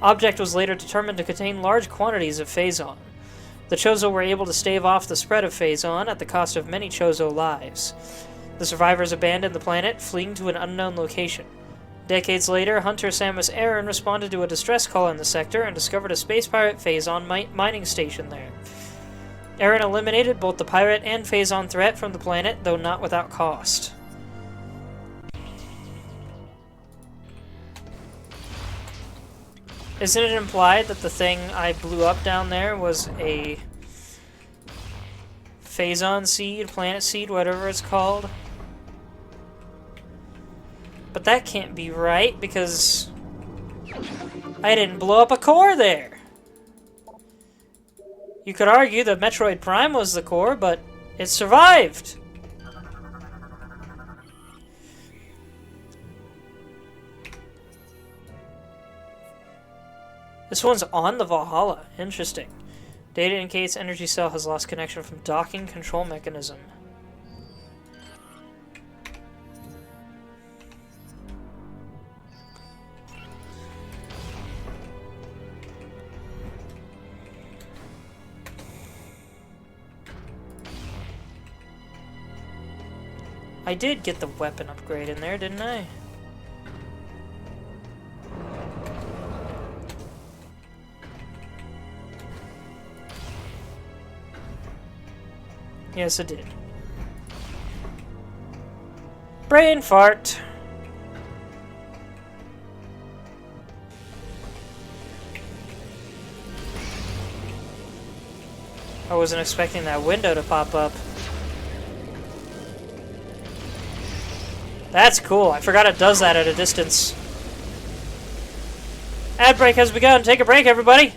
Object was later determined to contain large quantities of Phazon. The Chozo were able to stave off the spread of Phazon at the cost of many Chozo lives. The survivors abandoned the planet, fleeing to an unknown location. Decades later, Hunter Samus Aran responded to a distress call in the sector and discovered a space pirate Phazon mining station there. Aran eliminated both the pirate and Phazon threat from the planet, though not without cost. Isn't it implied that the thing I blew up down there was a Phazon seed, planet seed, whatever it's called? But that can't be right, because I didn't blow up a core there. You could argue that Metroid Prime was the core, but it survived. This one's on the Valhalla. Interesting. Data indicates energy cell has lost connection from docking control mechanism. I did get the weapon upgrade in there, didn't I? Yes, it did. Brain fart. I wasn't expecting that window to pop up. That's cool. I forgot it does that at a distance. Ad break has begun. Take a break, everybody.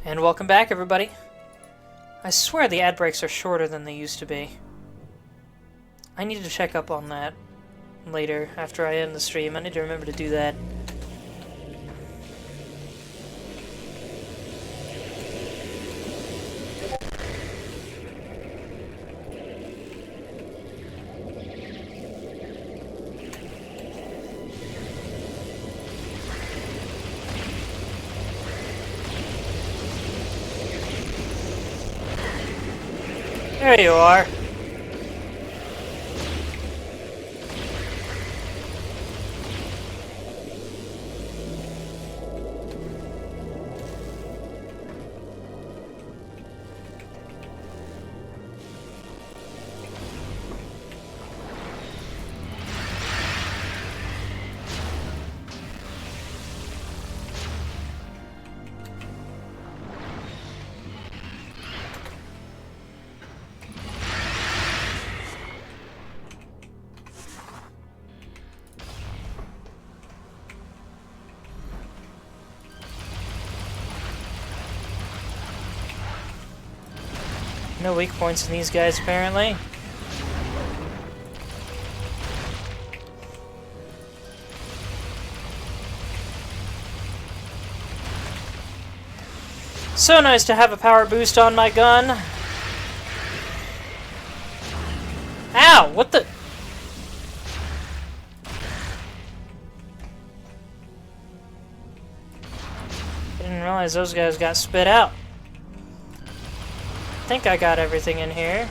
And welcome back, everybody. I swear the ad breaks are shorter than they used to be. I need to check up on that later after I end the stream. I need to remember to do that. There you are. No weak points in these guys, apparently. So nice to have a power boost on my gun. Ow! What the... I didn't realize those guys got spit out. I think I got everything in here.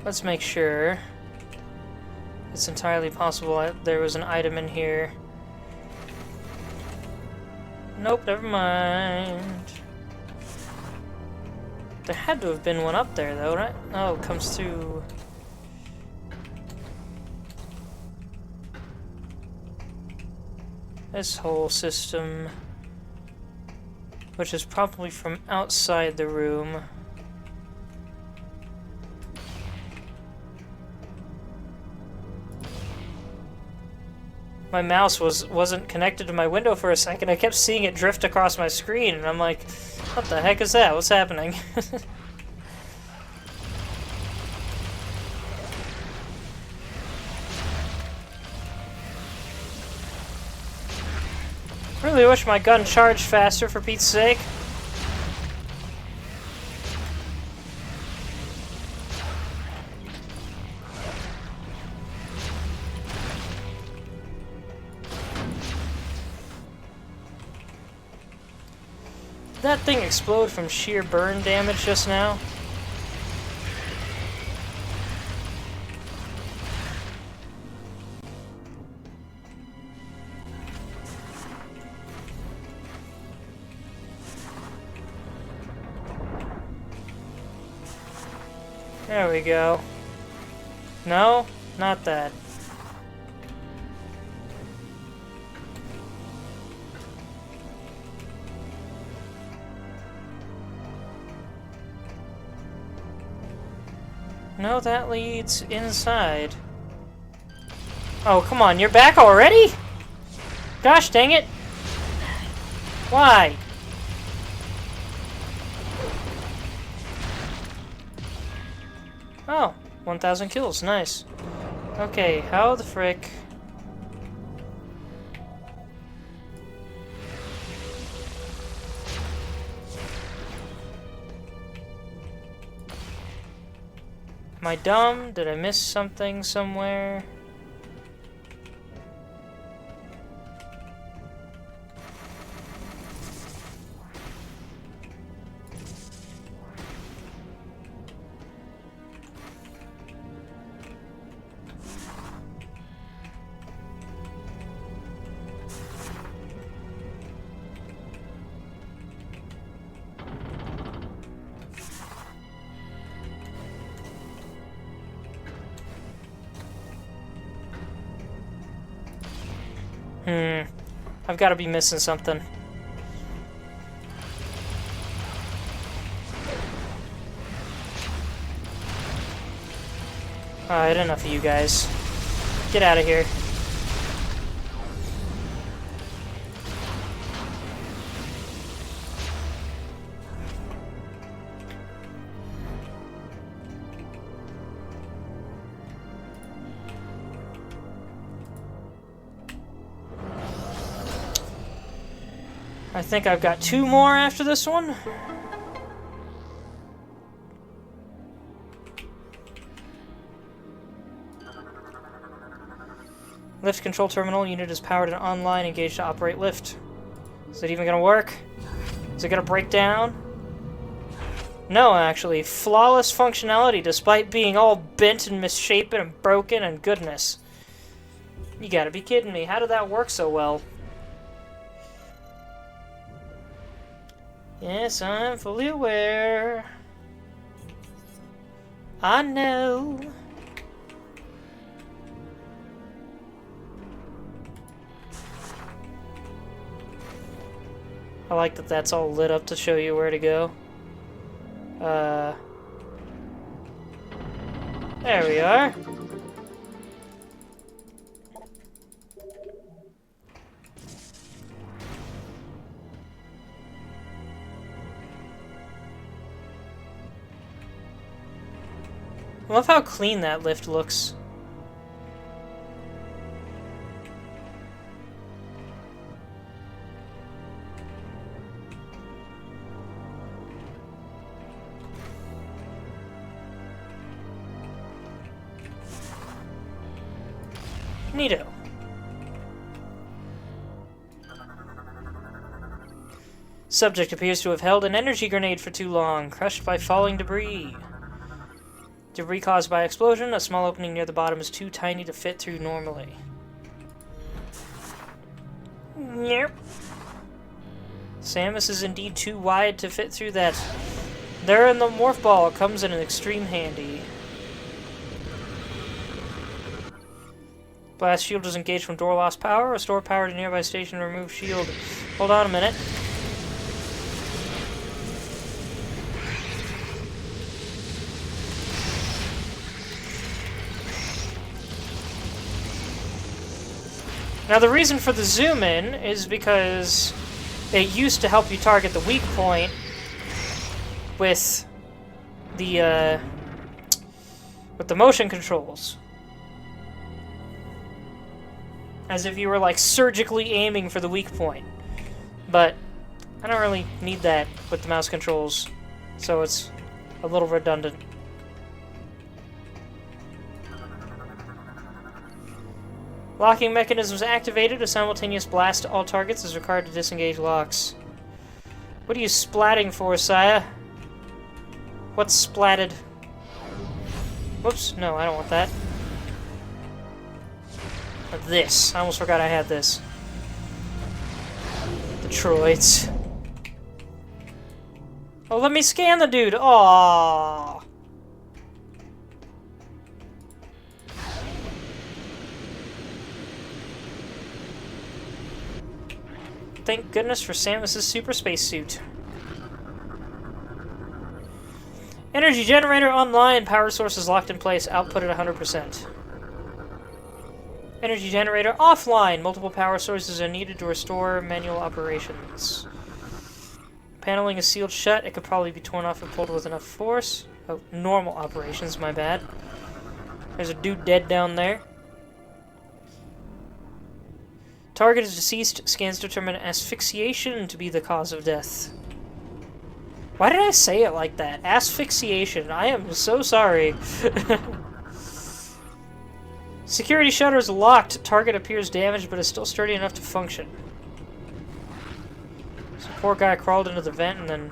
Let's make sure. It's entirely possible there was an item in here. Nope, never mind. There had to have been one up there, though, right? Oh, it comes through... this whole system. Which is probably from outside the room. My mouse wasn't connected to my window for a second. I kept seeing it drift across my screen, and I'm like, what the heck is that? What's happening? Really wish my gun charged faster, for Pete's sake. Did that thing explode from sheer burn damage just now? There we go. No, not that. No, that leads inside. Oh, come on, you're back already? Gosh dang it. Why? Oh, 1,000 kills, nice. Okay, how the frick... Am I dumb? Did I miss something somewhere? I've got to be missing something. Alright, enough of you guys. Get out of here. I think I've got 2 more after this one. Lift control terminal unit is powered and online, engaged to operate lift. Is it even gonna work? Is it gonna break down? No, actually. Flawless functionality despite being all bent and misshapen and broken and goodness. You gotta be kidding me. How did that work so well? Yes, I'm fully aware. I know. I like that that's all lit up to show you where to go. There we are. I love how clean that lift looks. Neato. Subject appears to have held an energy grenade for too long, crushed by falling debris. Debris caused by explosion, a small opening near the bottom is too tiny to fit through normally. Yep. Samus is indeed too wide to fit through that. There in the morph ball comes in an extreme handy. Blast shield is engaged when door lost power. Restore power to nearby station. Remove shield. Hold on a minute. Now the reason for the zoom in is because it used to help you target the weak point with the motion controls. As if you were, like, surgically aiming for the weak point. But I don't really need that with the mouse controls, so it's a little redundant. Locking mechanisms activated. A simultaneous blast to all targets is required to disengage locks. What are you splatting for, Saya? What's splatted? Whoops, no, I don't want that. This. I almost forgot I had this. The droids. Oh, let me scan the dude! Aww. Thank goodness for Samus's super spacesuit. Energy generator online. Power source is locked in place. Output at 100%. Energy generator offline. Multiple power sources are needed to restore manual operations. Paneling is sealed shut. It could probably be torn off and pulled with enough force. Oh, normal operations, my bad. There's a dude dead down there. Target is deceased. Scans determine asphyxiation to be the cause of death. Why did I say it like that? Asphyxiation. I am so sorry. Security shutter is locked. Target appears damaged, but is still sturdy enough to function. So poor guy crawled into the vent and then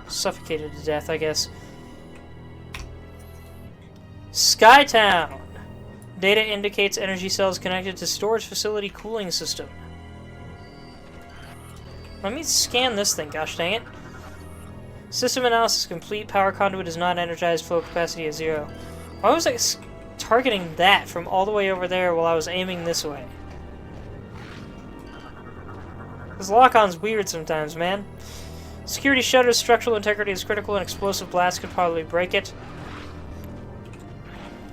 suffocated to death, I guess. Skytown. Data indicates energy cells connected to storage facility cooling system. Let me scan this thing, gosh dang it. System analysis complete. Power conduit is not energized. Flow capacity is 0. Why was I targeting that from all the way over there while I was aiming this way? This lock-on's weird sometimes, man. Security shutters. Structural integrity is critical. An explosive blast could probably break it.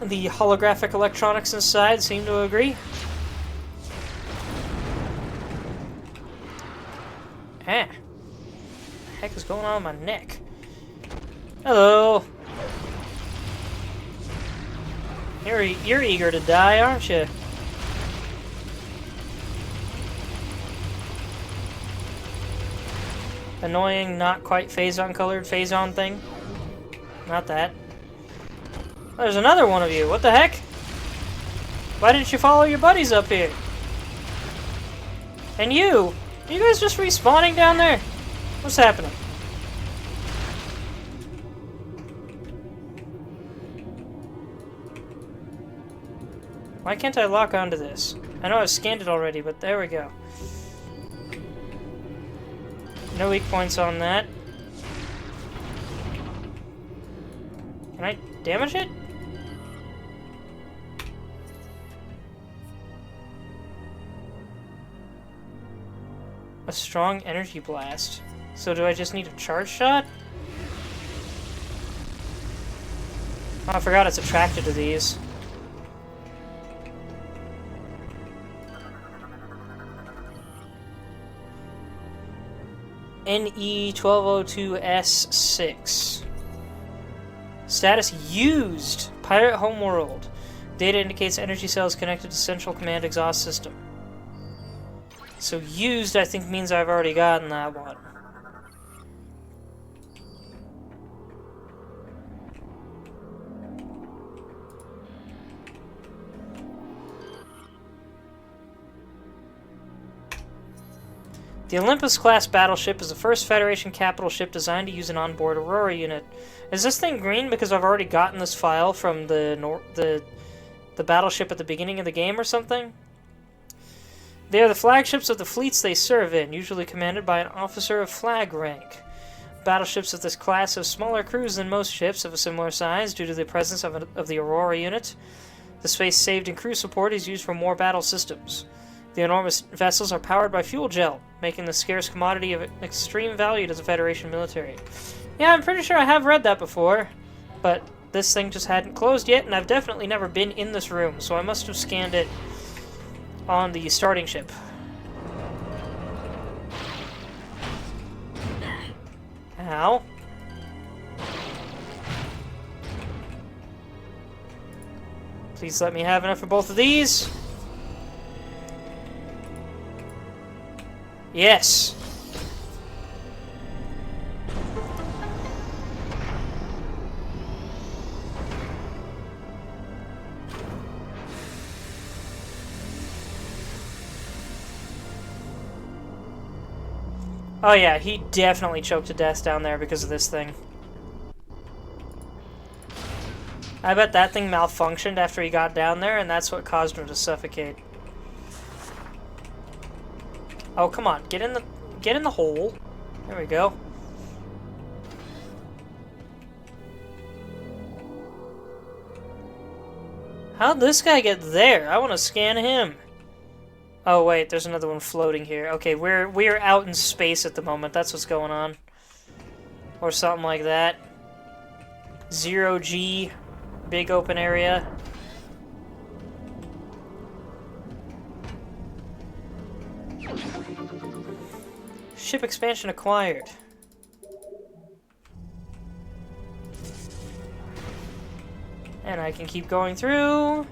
The holographic electronics inside seem to agree. Ah. What the heck is going on with my neck? Hello. You're eager to die, aren't you? Annoying, not quite phase-on colored phase-on thing. Not that. There's another one of you. What the heck? Why didn't you follow your buddies up here? And you? Are you guys just respawning down there? What's happening? Why can't I lock onto this? I know I've scanned it already, but there we go. No weak points on that. Can I damage it? A strong energy blast. So do I just need a charge shot? Oh, I forgot it's attracted to these. NE1202S6. Status used. Pirate Homeworld. Data indicates energy cells connected to Central Command exhaust system. So used, I think, means I've already gotten that one. The Olympus-class battleship is the first Federation capital ship designed to use an onboard Aurora unit. Is this thing green because I've already gotten this file from the battleship at the beginning of the game or something? They are the flagships of the fleets they serve in, usually commanded by an officer of flag rank. Battleships of this class have smaller crews than most ships of a similar size due to the presence of the Aurora unit. The space saved in crew support is used for more battle systems. The enormous vessels are powered by fuel gel, making the scarce commodity of extreme value to the Federation military. Yeah, I'm pretty sure I have read that before, but this thing just hadn't closed yet, and I've definitely never been in this room, so I must have scanned it on the starting ship. Ow. Please let me have enough for both of these. Yes. Oh yeah, he definitely choked to death down there because of this thing. I bet that thing malfunctioned after he got down there, and that's what caused him to suffocate. Oh, come on, get in the hole. There we go. How'd this guy get there? I want to scan him. Oh wait, there's another one floating here. Okay, we're out in space at the moment. That's what's going on. Or something like that. 0G, big open area. Ship expansion acquired. And I can keep going through.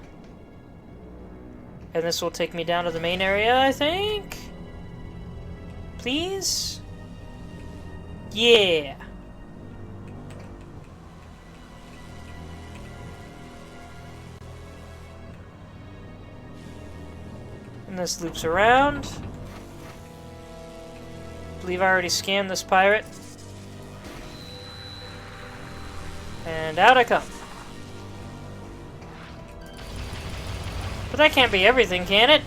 And this will take me down to the main area, I think? Please? Yeah. And this loops around. I believe I already scanned this pirate. And out I come. But that can't be everything, can it?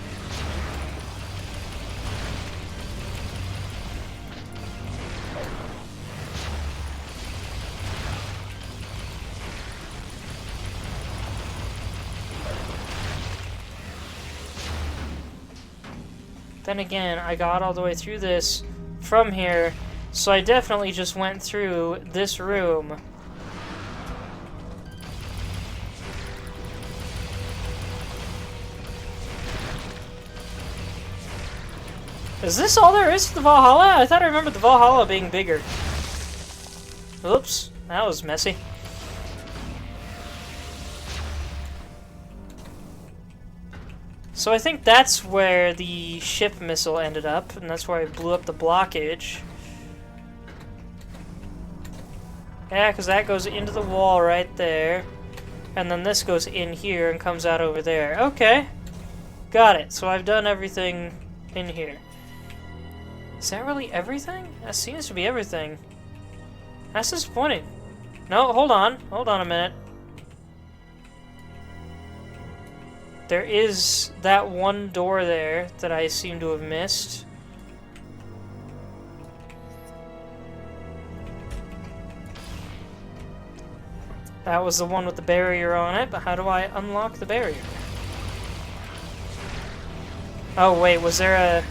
Then again, I got all the way through this from here, so I definitely just went through this room. Is this all there is to the Valhalla? I thought I remembered the Valhalla being bigger. Oops, that was messy. So I think that's where the ship missile ended up, and that's where I blew up the blockage. Yeah, because that goes into the wall right there. And then this goes in here and comes out over there. Okay. Got it. So I've done everything in here. Is that really everything? That seems to be everything. That's disappointing. No, hold on. Hold on a minute. There is that one door there that I seem to have missed. That was the one with the barrier on it, but how do I unlock the barrier? Oh wait, was there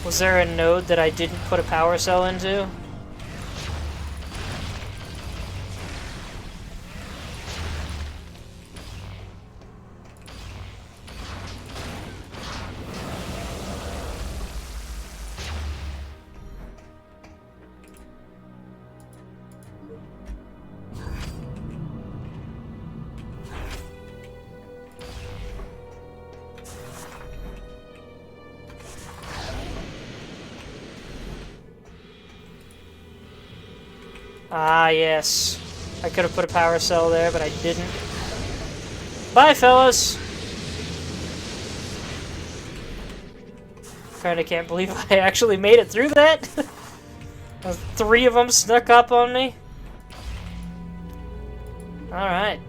a node that I didn't put a power cell into? Ah, yes. I could have put a power cell there, but I didn't. Bye, fellas! Kinda can't believe I actually made it through that! 3 of them snuck up on me. Alright.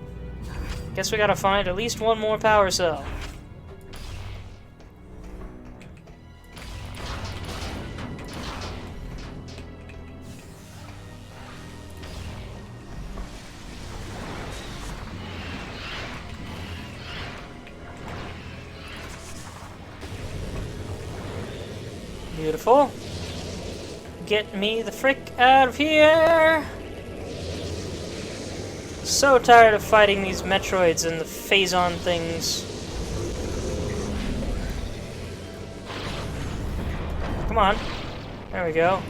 Guess we gotta find at least one more power cell. Beautiful. Get me the frick out of here! So tired of fighting these Metroids and the phase-on things. Come on. There we go.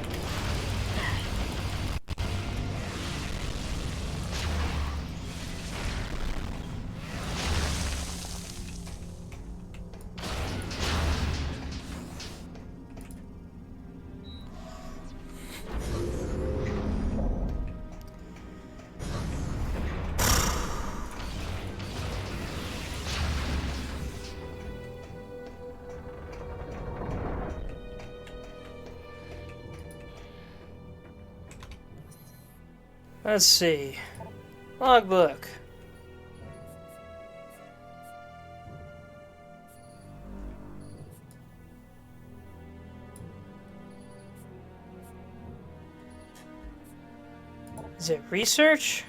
Let's see. Logbook. Is it research?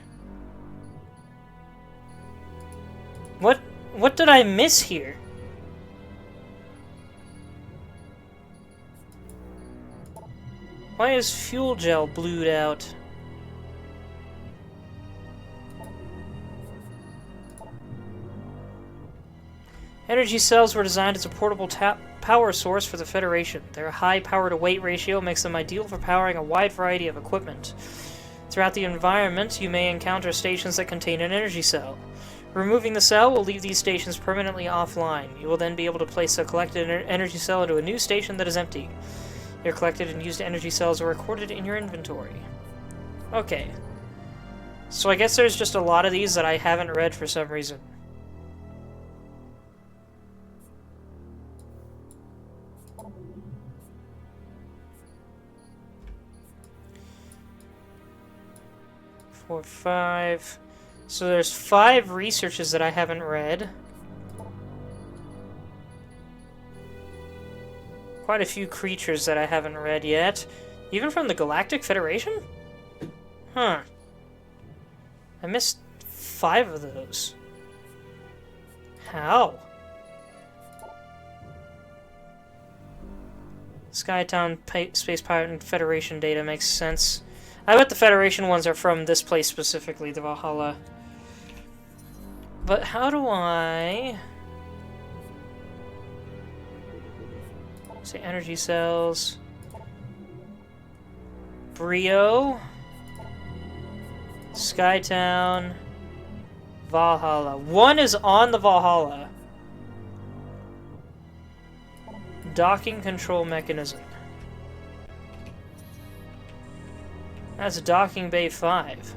What did I miss here? Why is fuel gel blued out? Energy cells were designed as a portable power source for the Federation. Their high power-to-weight ratio makes them ideal for powering a wide variety of equipment. Throughout the environment, you may encounter stations that contain an energy cell. Removing the cell will leave these stations permanently offline. You will then be able to place a collected energy cell into a new station that is empty. Your collected and used energy cells are recorded in your inventory. Okay. So I guess there's just a lot of these that I haven't read for some reason. Four, 5. So there's 5 researches that I haven't read. Quite a few creatures that I haven't read yet. Even from the Galactic Federation? Huh. I missed 5 of those. How? Skytown Space Pirate and Federation data makes sense. I bet the Federation ones are from this place specifically, the Valhalla. But how do I... say energy cells... Brio... Skytown... Valhalla. 1 is on the Valhalla. Docking control mechanism. That's Docking Bay 5.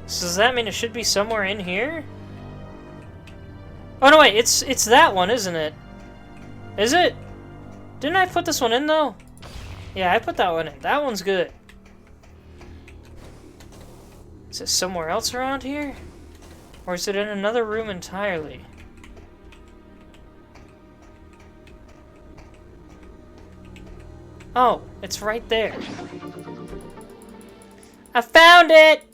So does that mean it should be somewhere in here? Oh no wait, it's that one, isn't it? Is it? Didn't I put this one in though? Yeah, I put that one in. That one's good. Is it somewhere else around here? Or is it in another room entirely? Oh, it's right there. I found it!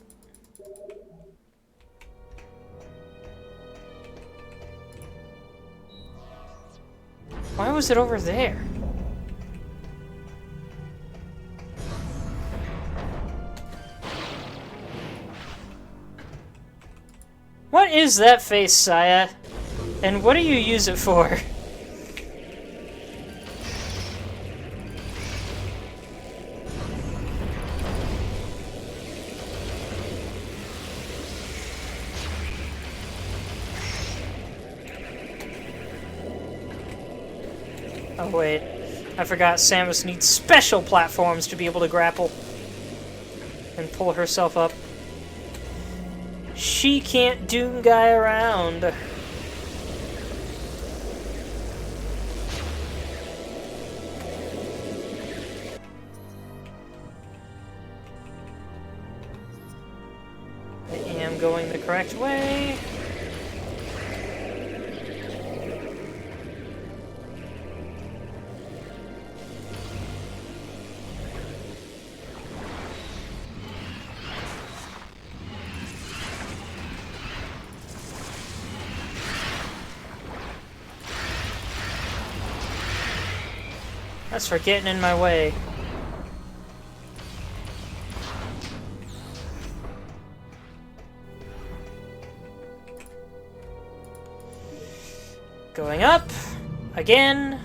Why was it over there? What is that face, Saya? And what do you use it for? Oh wait, I forgot Samus needs special platforms to be able to grapple and pull herself up. She can't Doom-guy around. I am going the correct way. That's for getting in my way. Going up. Again.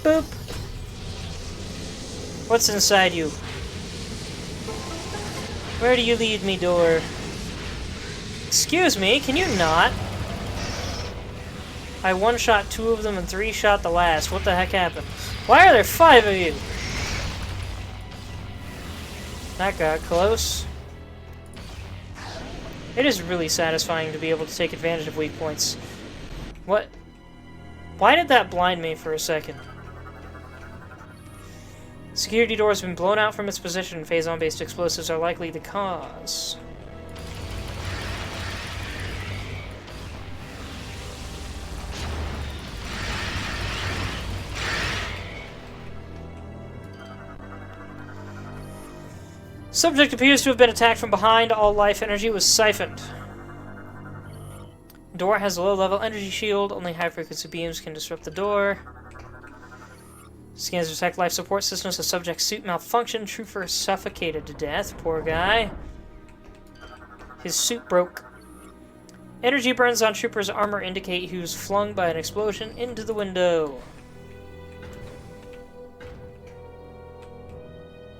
Boop. What's inside you? Where do you lead me, door? Excuse me, can you not? I one-shot 2 of them and 3-shot the last. What the heck happened? Why are there 5 of you? That got close. It is really satisfying to be able to take advantage of weak points. What? Why did that blind me for a second? Security door has been blown out from its position. Phazon-based explosives are likely the cause. Subject appears to have been attacked from behind. All life energy was siphoned. Door has a low-level energy shield. Only high-frequency beams can disrupt the door. Scans detect life support systems. The subject's suit malfunctioned. Trooper suffocated to death. Poor guy. His suit broke. Energy burns on Trooper's armor indicate he was flung by an explosion into the window.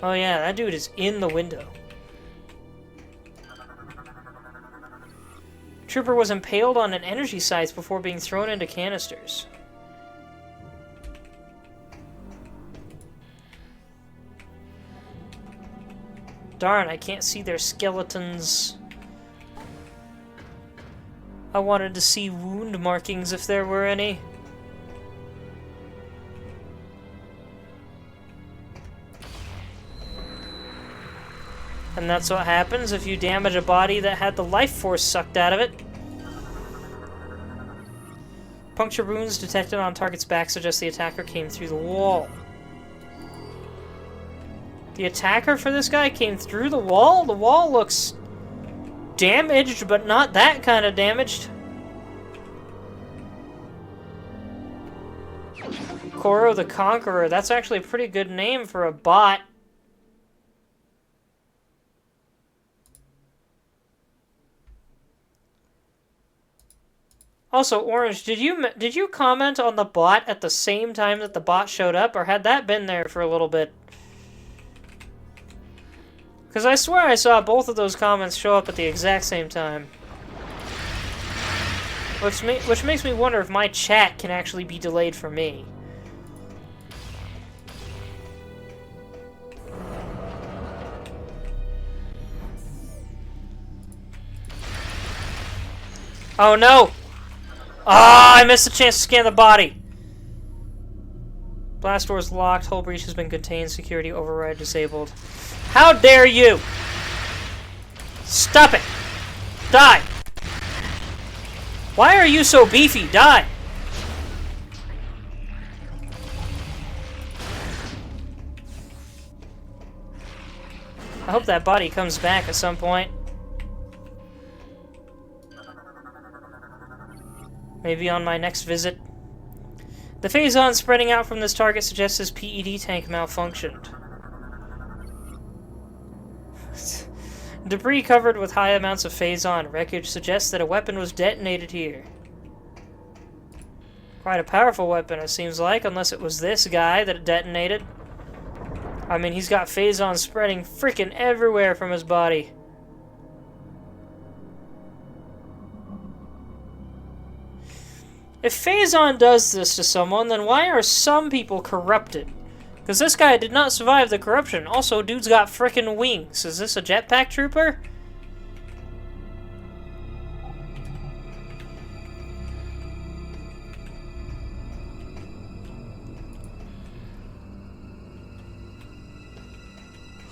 Oh yeah, that dude is in the window. Trooper was impaled on an energy scythe before being thrown into canisters. Darn, I can't see their skeletons. I wanted to see wound markings if there were any. And that's what happens if you damage a body that had the life force sucked out of it. Puncture wounds detected on target's back suggest the attacker came through the wall. The attacker for this guy came through the wall? The wall looks damaged, but not that kind of damaged. Koro the Conqueror. That's actually a pretty good name for a bot. Also, Orange, did you comment on the bot at the same time that the bot showed up, or had that been there for a little bit? Because I swear I saw both of those comments show up at the exact same time. Which makes me wonder if my chat can actually be delayed for me. Oh no! Ah, I missed the chance to scan the body! Blast door's locked. Hull breach has been contained. Security override disabled. How dare you! Stop it! Die! Why are you so beefy? Die! I hope that body comes back at some point. Maybe on my next visit. The phazon spreading out from this target suggests his PED tank malfunctioned. Debris covered with high amounts of phazon wreckage suggests that a weapon was detonated here. Quite a powerful weapon, it seems like, unless it was this guy that it detonated. I mean, he's got phazon spreading freaking everywhere from his body. If phazon does this to someone, then why are some people corrupted? Because this guy did not survive the corruption. Also, dude's got frickin' wings. Is this a jetpack trooper?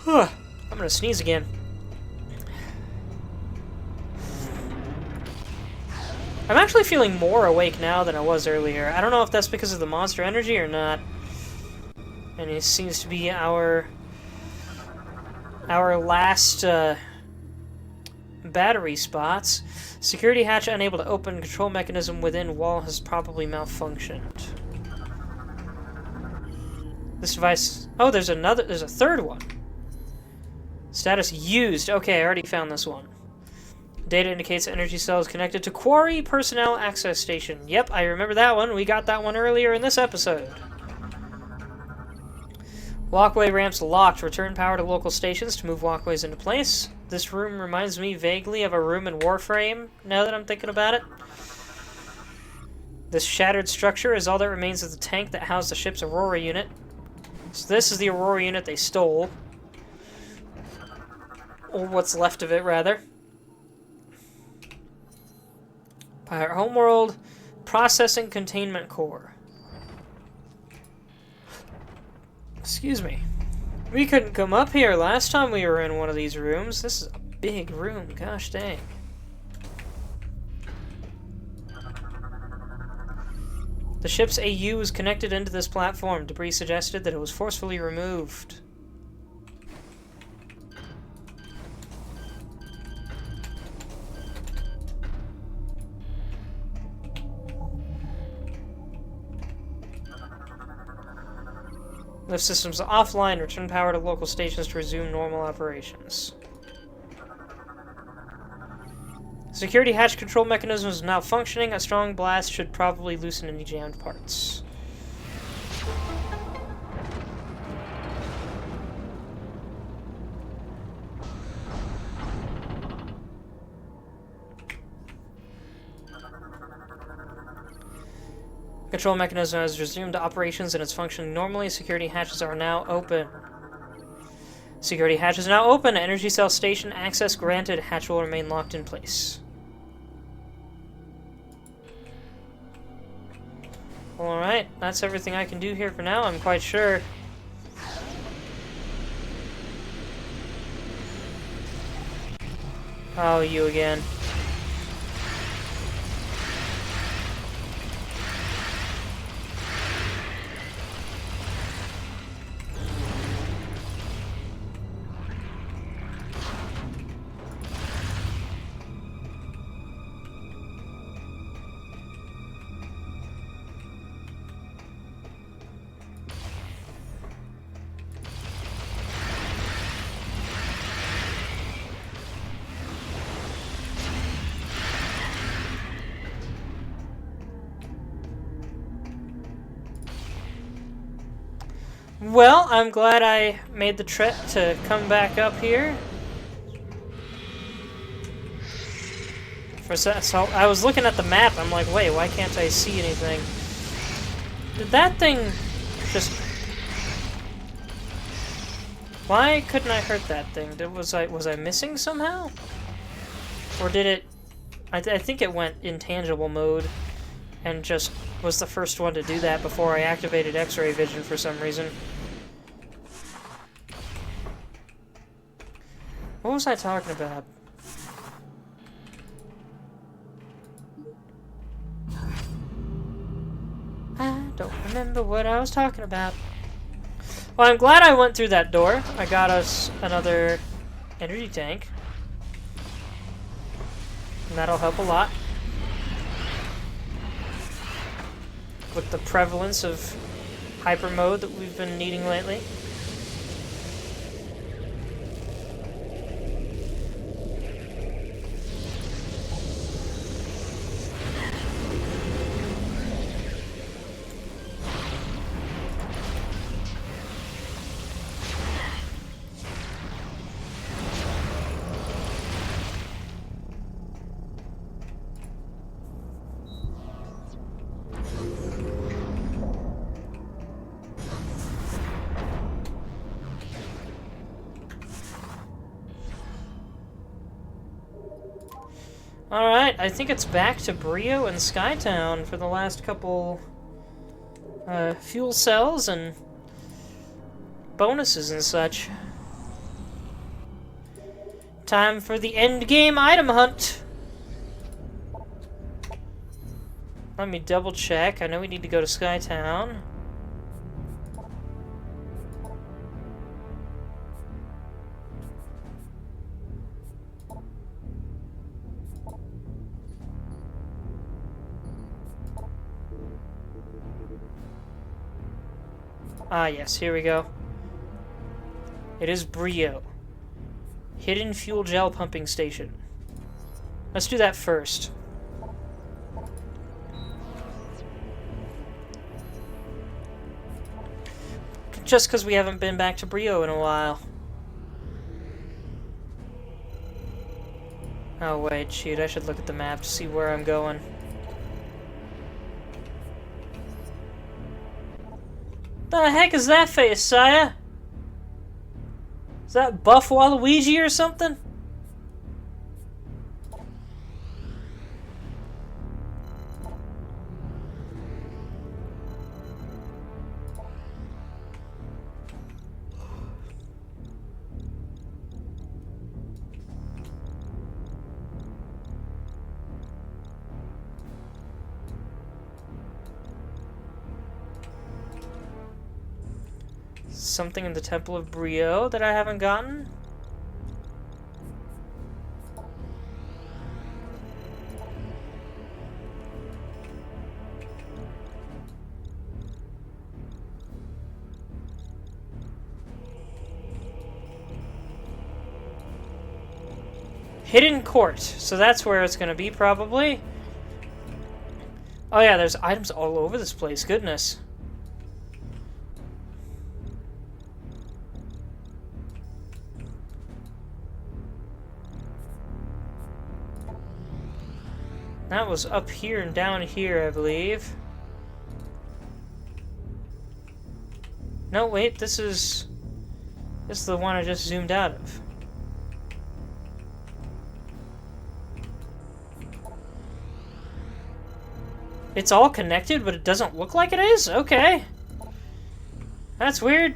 I'm gonna sneeze again. I'm actually feeling more awake now than I was earlier. I don't know if that's because of the monster energy or not. And it seems to be our last battery spots. Security hatch unable to open. Control mechanism within wall has probably malfunctioned. This device... Oh, there's a third one. Status used. Okay, I already found this one. Data indicates energy cell is connected to Quarry Personnel Access Station. Yep, I remember that one. We got that one earlier in this episode. Walkway ramps locked. Return power to local stations to move walkways into place. This room reminds me vaguely of a room in Warframe, now that I'm thinking about it. This shattered structure is all that remains of the tank that housed the ship's Aurora unit. So this is the Aurora unit they stole. Or what's left of it, rather. Our homeworld processing containment core. Excuse me. We couldn't come up here last time we were in one of these rooms. This is a big room, gosh dang. The ship's AU was connected into this platform. Debris suggested that it was forcefully removed. Lift systems offline. Return power to local stations to resume normal operations. Security hatch control mechanism is now functioning. A strong blast should probably loosen any jammed parts. Control mechanism has resumed operations and is functioning normally. Security hatches are now open. Security hatch is now open. Energy cell station access granted. Hatch will remain locked in place. Alright, that's everything I can do here for now, I'm quite sure. Oh, you again. Well, I'm glad I made the trip to come back up here. So I was looking at the map, I'm like, wait, why can't I see anything? Did that thing just... Why couldn't I hurt that thing? Was I missing somehow? Or did it... I think it went intangible mode and just was the first one to do that before I activated X-ray vision for some reason. What was I talking about? I don't remember what I was talking about. Well, I'm glad I went through that door. I got us another energy tank. And that'll help a lot. With the prevalence of hyper mode that we've been needing lately. Alright, I think it's back to Brio and Skytown for the last couple fuel cells and bonuses and such. Time for the end game item hunt. Let me double check. I know we need to go to Skytown. Ah, yes, here we go. It is Brio. Hidden fuel gel pumping station. Let's do that first. Just because we haven't been back to Brio in a while. Oh, wait, shoot, I should look at the map to see where I'm going. The heck is that face, Saya? Is that Buff Waluigi or something? Something in the Temple of Brio that I haven't gotten? Hidden Court. So that's where it's going to be, probably. Oh yeah, there's items all over this place. Goodness. That was up here and down here, I believe. No, wait, this is the one I just zoomed out of. It's all connected, but it doesn't look like it is? Okay. That's weird.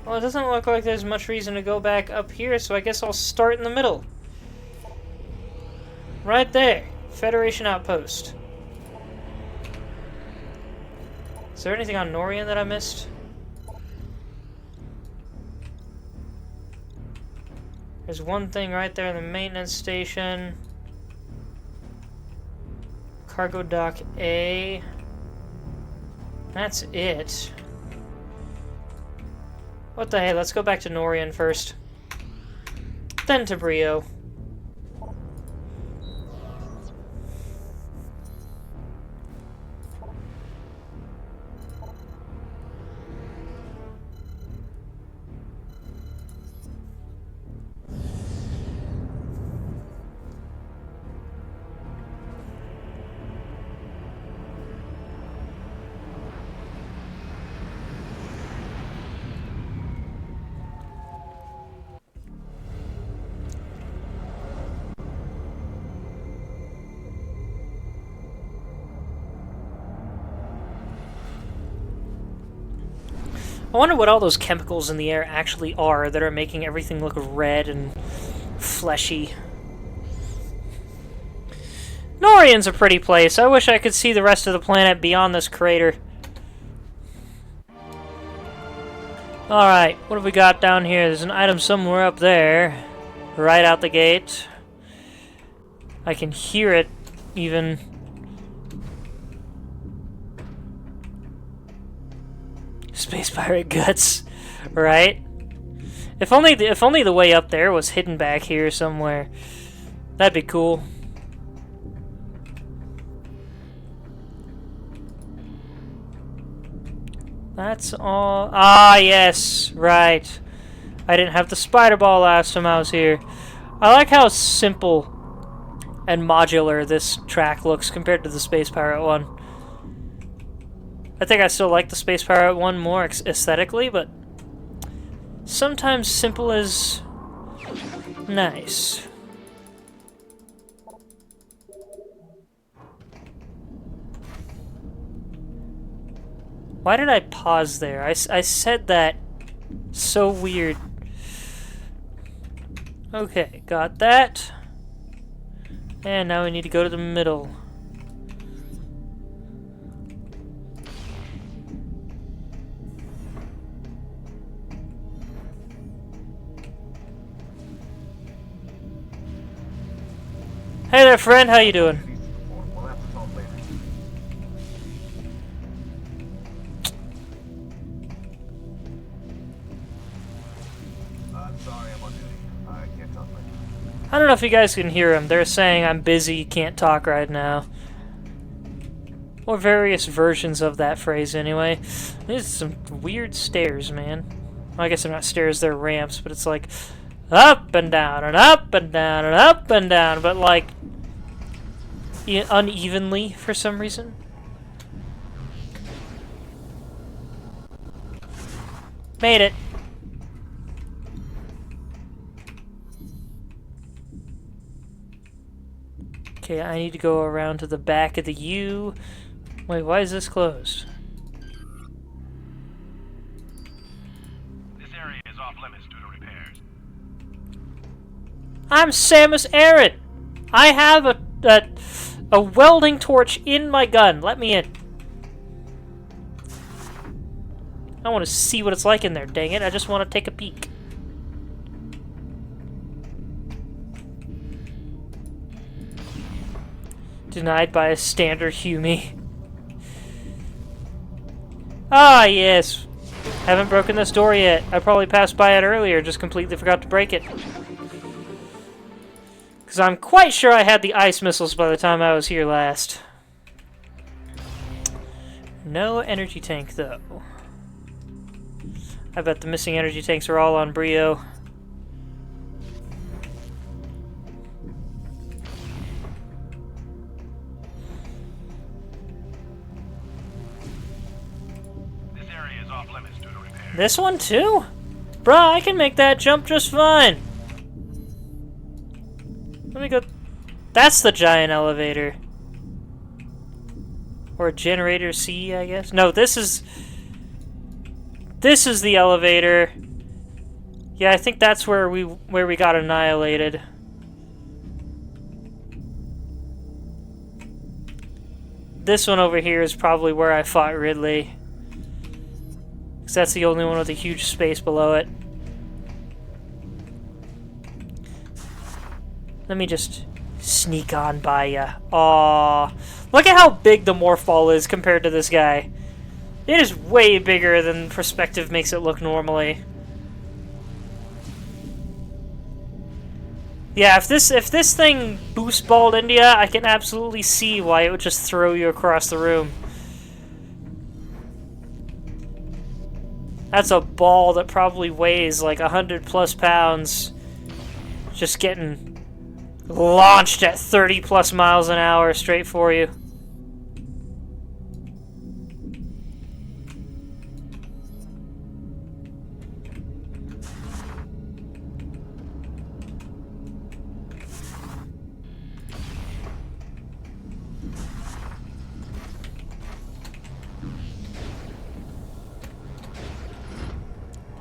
Well, it doesn't look like there's much reason to go back up here, so I guess I'll start in the middle. Right there. Federation Outpost. Is there anything on Norian that I missed? There's one thing right there in the maintenance station. Cargo dock A. That's it. What the hey, let's go back to Norian first. Then to Brio. I wonder what all those chemicals in the air actually are that are making everything look red and fleshy. Norian's a pretty place. I wish I could see the rest of the planet beyond this crater. Alright, what have we got down here? There's an item somewhere up there. Right out the gate. I can hear it, even. Space pirate guts, right? If only the way up there was hidden back here somewhere. That'd be cool. That's all. Ah, yes, right. I didn't have the spider ball last time I was here. I like how simple and modular this track looks compared to the Space Pirate one. I think I still like the Space Pirate one more aesthetically, but sometimes simple is nice. Why did I pause there? I said that so weird. Okay, got that. And now we need to go to the middle. Hey there, friend. How you doing? I don't know if you guys can hear them. They're saying I'm busy, can't talk right now. Or various versions of that phrase, anyway. These are some weird stairs, man. Well, I guess they're not stairs, they're ramps, but it's like up and down and up and down and up and down, but like unevenly for some reason. Made it. Okay, I need to go around to the back of the U. Wait, why is this closed? This area is off limits due to repairs. I'm Samus Aran. I have a welding torch in my gun. Let me in. I want to see what it's like in there, dang it. I just want to take a peek. Denied by a standard Hume. Ah, yes. Haven't broken this door yet. I probably passed by it earlier, just completely forgot to break it. Because I'm quite sure I had the ice missiles by the time I was here last. No energy tank, though. I bet the missing energy tanks are all on Brio. This one too? Bruh, I can make that jump just fine. Let me go. That's the giant elevator. Or generator C, I guess. No, this is the elevator. Yeah, I think that's where we got annihilated. This one over here is probably where I fought Ridley. Because that's the only one with a huge space below it. Let me just sneak on by ya. Aww. Look at how big the morph ball is compared to this guy. It is way bigger than perspective makes it look normally. Yeah, if this thing boost balled India, I can absolutely see why it would just throw you across the room. That's a ball that probably weighs like 100+ pounds. Just getting launched at 30+ miles an hour straight for you.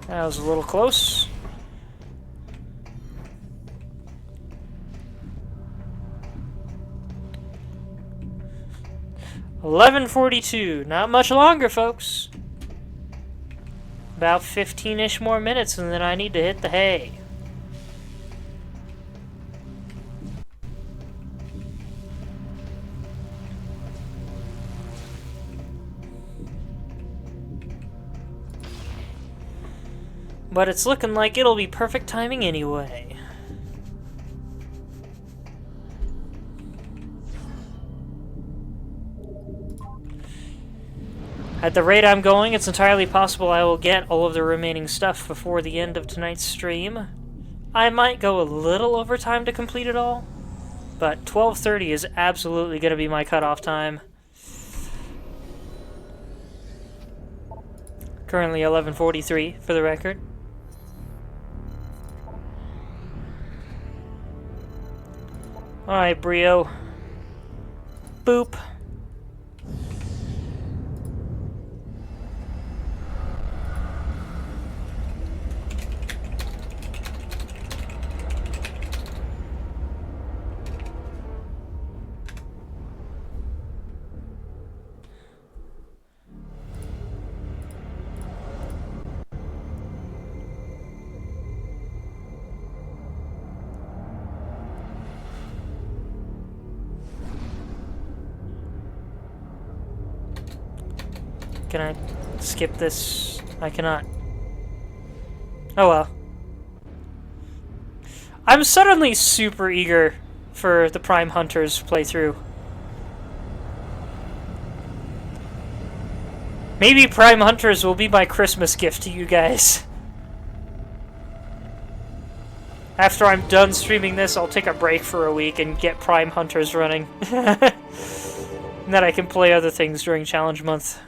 That was a little close. $11:42. Not much longer, folks. About 15-ish more minutes, and then I need to hit the hay. But it's looking like it'll be perfect timing anyway. At the rate I'm going, it's entirely possible I will get all of the remaining stuff before the end of tonight's stream. I might go a little over time to complete it all, but 12:30 is absolutely going to be my cutoff time. Currently 11:43 for the record. Alright, Brio. Boop. Can I skip this? I cannot. Oh well. I'm suddenly super eager for the Prime Hunters playthrough. Maybe Prime Hunters will be my Christmas gift to you guys. After I'm done streaming this, I'll take a break for a week and get Prime Hunters running. And then I can play other things during Challenge Month.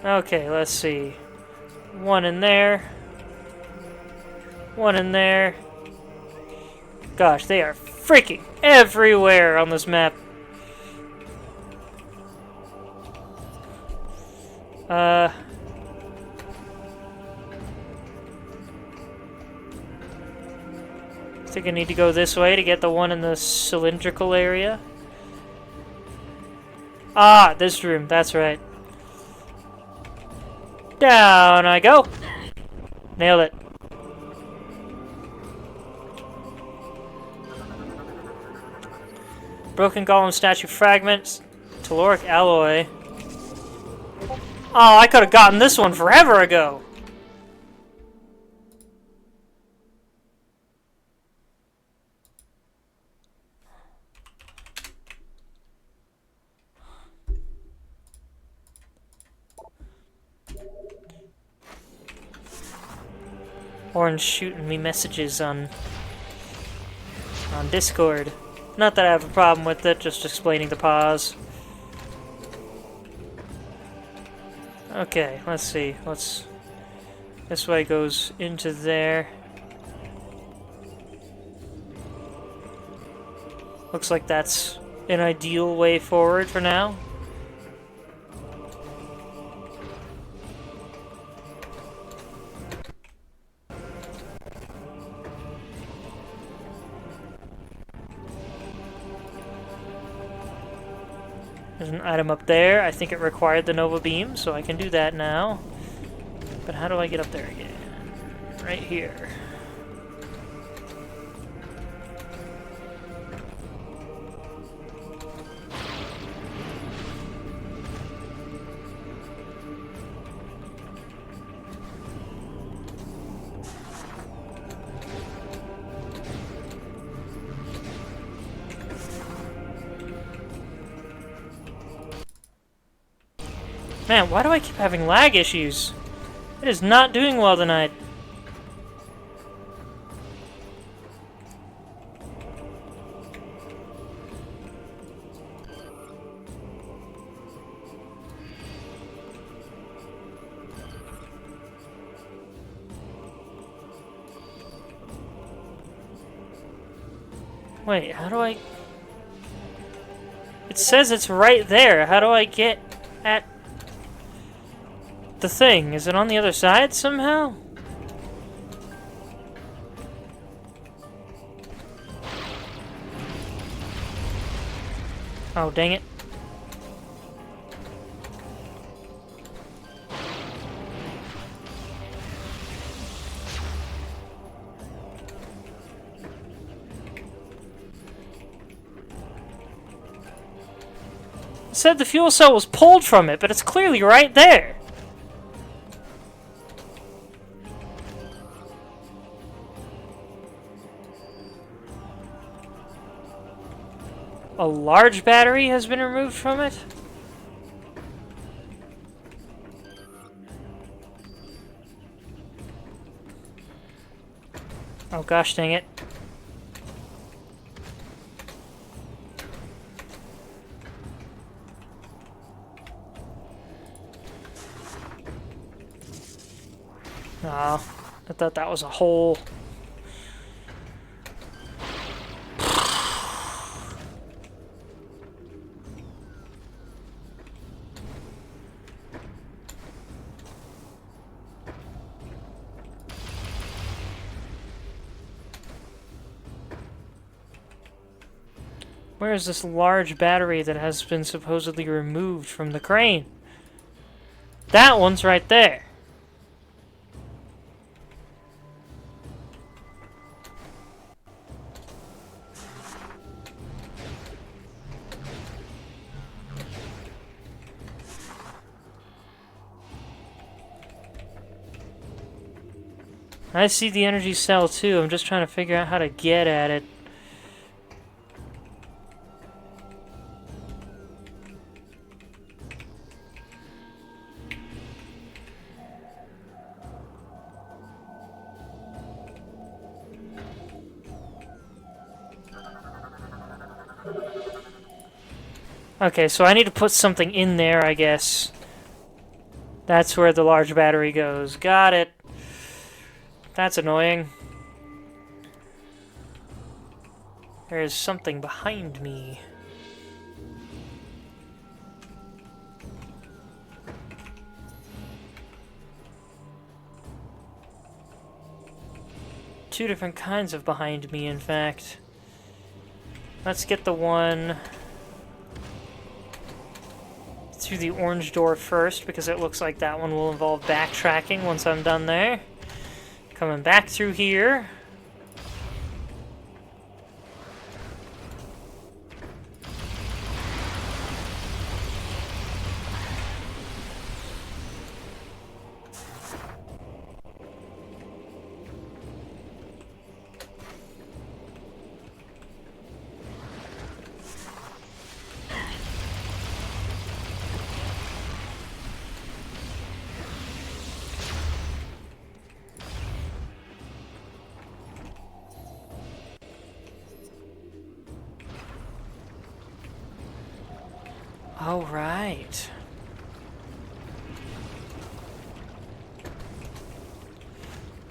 Okay, let's see. One in there. One in there. Gosh, they are freaking everywhere on this map. I think I need to go this way to get the one in the cylindrical area. Ah, this room, that's right. Down I go. Nailed it. Broken Golem statue fragments. Telluric alloy. Oh, I could have gotten this one forever ago. Orange shooting me messages on Discord. Not that I have a problem with it, just explaining the pause. Okay, let's see. This way goes into there. Looks like that's an ideal way forward for now. There's an item up there. I think it required the Nova Beam, so I can do that now. But how do I get up there again? Right here. Man, why do I keep having lag issues? It is not doing well tonight. Wait, how do I... It says it's right there. How do I get at the thing? Is it on the other side somehow? Oh, dang it. It said the fuel cell was pulled from it, but it's clearly right there. A large battery has been removed from it? Oh gosh dang it. Oh, I thought that was a hole. Where is this large battery that has been supposedly removed from the crane? That one's right there. I see the energy cell too. I'm just trying to figure out how to get at it. Okay, so I need to put something in there, I guess. That's where the large battery goes. Got it. That's annoying. There is something behind me. Two different kinds of behind me, in fact. Let's get the one through the orange door first, because it looks like that one will involve backtracking once I'm done there. Coming back through here. All right.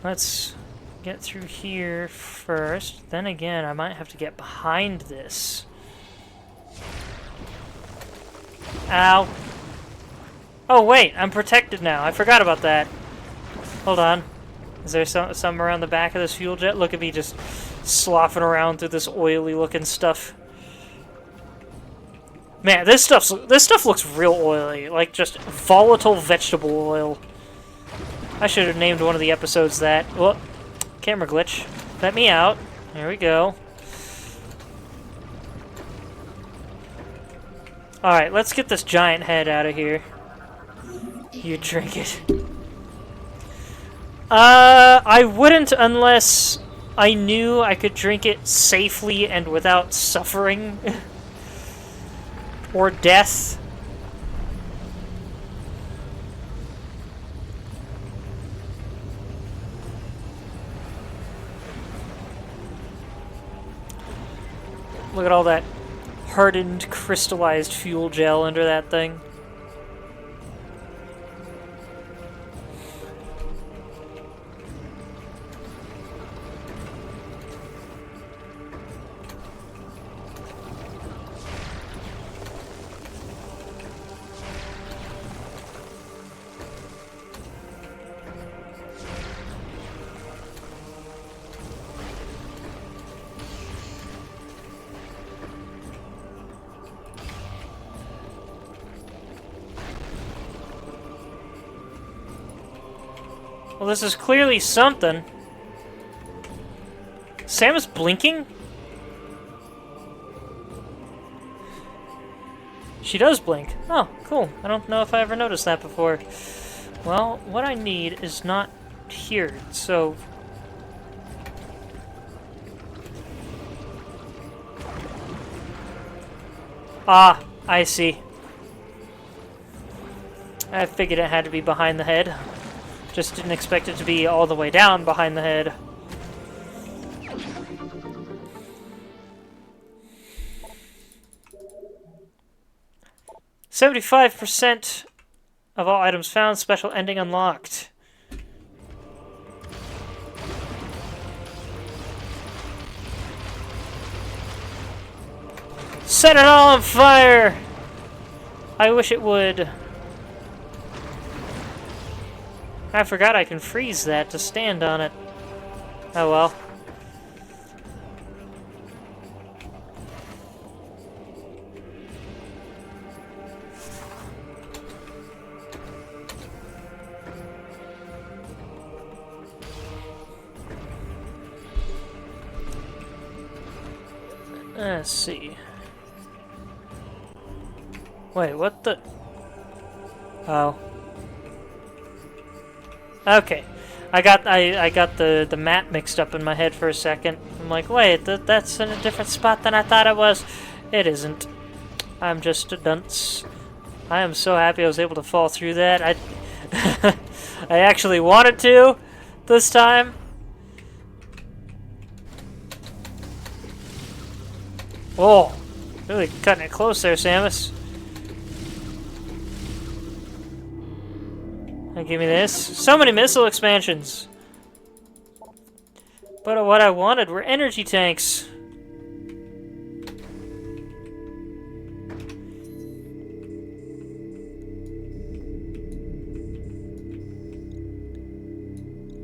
Let's get through here first. Then again, I might have to get behind this. Ow. Oh wait, I'm protected now. I forgot about that. Hold on. Is there some around the back of this fuel jet? Look at me just sloughing around through this oily looking stuff. Man, this stuff looks real oily, like just volatile vegetable oil. I should have named one of the episodes that. Whoop, camera glitch. Let me out. There we go. Alright, let's get this giant head out of here. You drink it. I wouldn't unless I knew I could drink it safely and without suffering. Or death. Look at all that hardened, crystallized fuel gel under that thing. Well, this is clearly something. Samus blinking? She does blink. Oh, cool. I don't know if I ever noticed that before. Well, what I need is not here, so... Ah, I see. I figured it had to be behind the head. Just didn't expect it to be all the way down behind the head. "75% of all items found, special ending unlocked." Set it all on fire! I wish it would. I forgot I can freeze that to stand on it. Oh well. Let's see. Wait, what the... Oh. Okay. I got the map mixed up in my head for a second. I'm like, wait, that's in a different spot than I thought it was. It isn't. I'm just a dunce. I am so happy I was able to fall through that. I actually wanted to this time. Oh, really cutting it close there, Samus. Give me this. So many missile expansions. But what I wanted were energy tanks.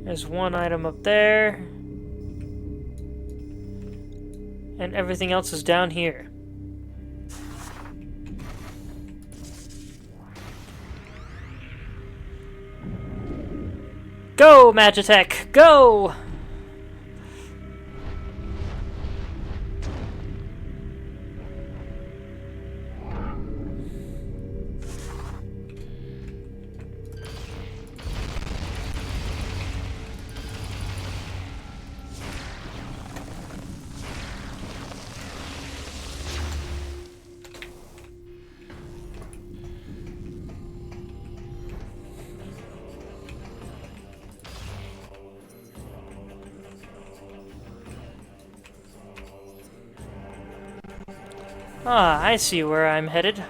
There's one item up there. And everything else is down here. Go, Magitech! Go! Ah, I see where I'm headed.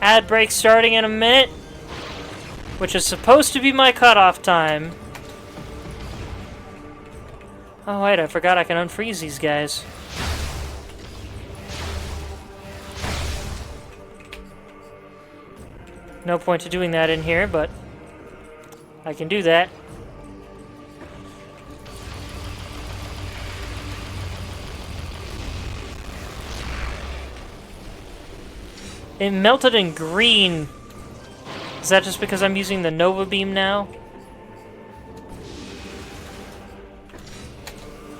Ad break starting in a minute, which is supposed to be my cutoff time. Oh wait, I forgot I can unfreeze these guys. No point to doing that in here, but I can do that. It melted in green. Is that just because I'm using the Nova Beam now?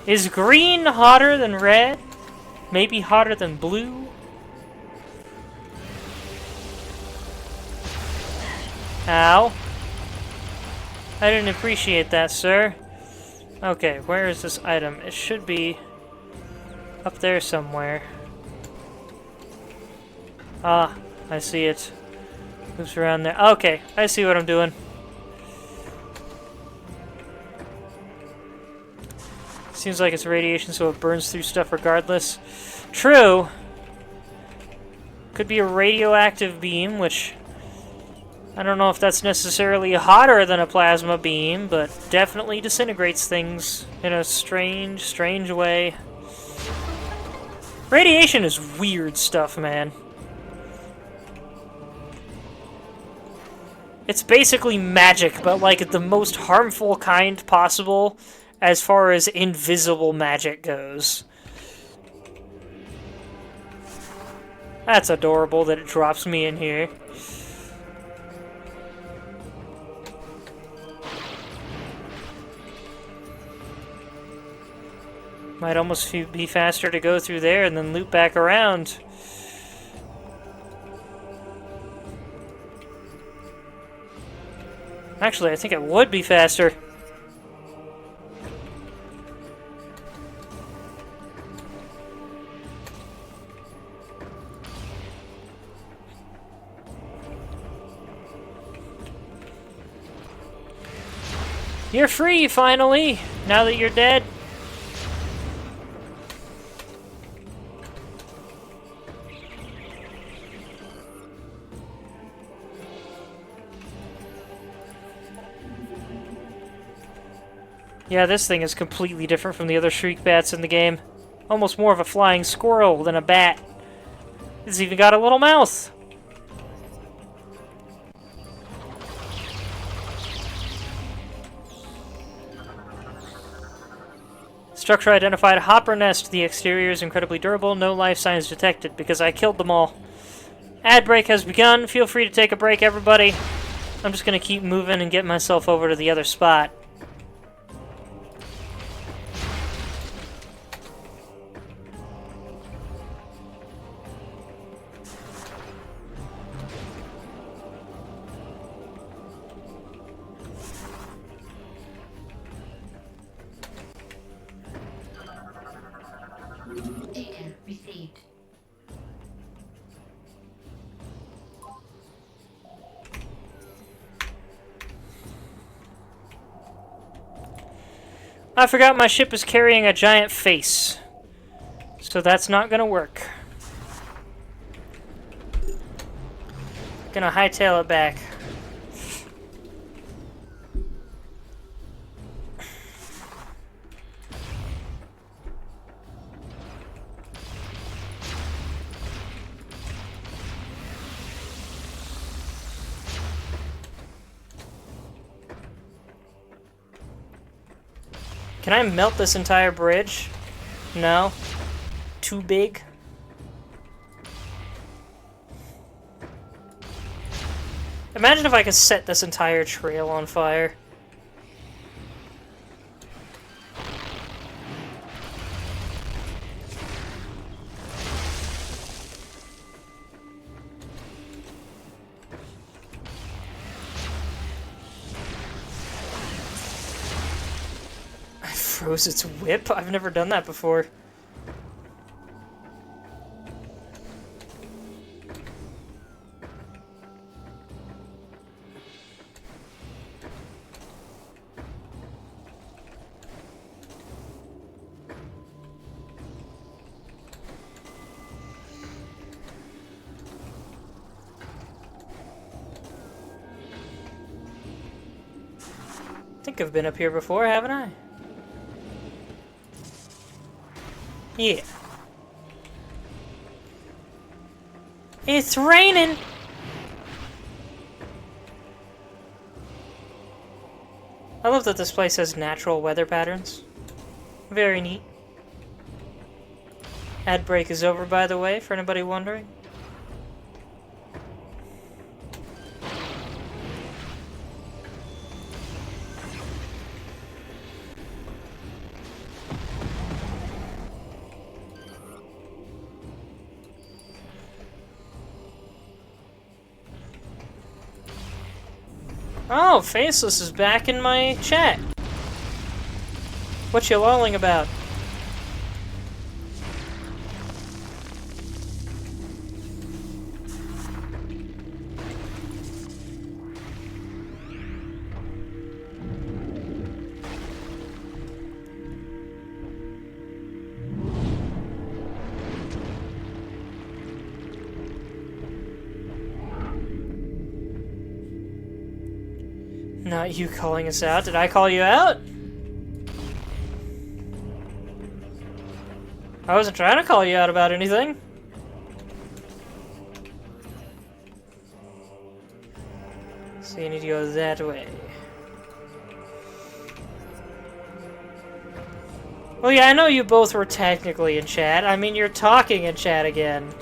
Is green hotter than red? Maybe hotter than blue? Ow. I didn't appreciate that, sir. Okay, where is this item? It should be up there somewhere. Ah, I see it. Moves around there. Okay, I see what I'm doing. Seems like it's radiation, so it burns through stuff regardless. True. Could be a radioactive beam, which... I don't know if that's necessarily hotter than a plasma beam, but definitely disintegrates things in a strange, strange way. Radiation is weird stuff, man. It's basically magic, but like the most harmful kind possible as far as invisible magic goes. That's adorable that it drops me in here. Might almost be faster to go through there and then loop back around. Actually, I think it would be faster. You're free, finally! Now that you're dead. Yeah, this thing is completely different from the other shriek bats in the game. Almost more of a flying squirrel than a bat. It's even got a little mouth. Structure identified, hopper nest. The exterior is incredibly durable. No life signs detected because I killed them all. Ad break has begun. Feel free to take a break, everybody. I'm just going to keep moving and get myself over to the other spot. Data received. I forgot my ship is carrying a giant face. So that's not gonna work. Gonna hightail it back. Can I melt this entire bridge? No? Too big? Imagine if I could set this entire trail on fire. I froze its whip? I've never done that before. I think I've been up here before, haven't I? Yeah. It's raining! I love that this place has natural weather patterns. Very neat. Ad break is over, by the way, for anybody wondering. Oh, Faceless is back in my chat. What you lolling about? Not you calling us out. Did I call you out? I wasn't trying to call you out about anything. So you need to go that way. Well, yeah, I know you both were technically in chat. I mean, you're talking in chat again.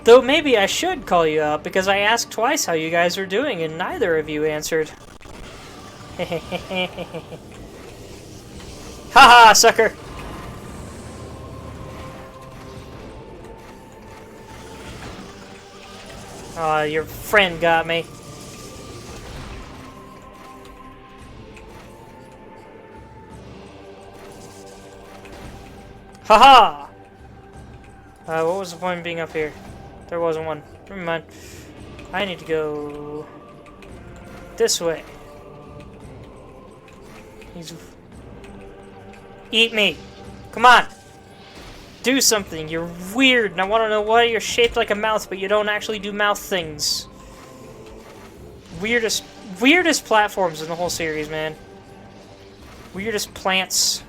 Though maybe I should call you out, because I asked twice how you guys are doing, and neither of you answered. Haha, sucker! Aw, your friend got me. Haha! What was the point of being up here? There wasn't one. Never mind. I need to go this way. Eat me! Come on! Do something! You're weird, and I want to know why you're shaped like a mouth, but you don't actually do mouth things. Weirdest platforms in the whole series, man. Weirdest plants.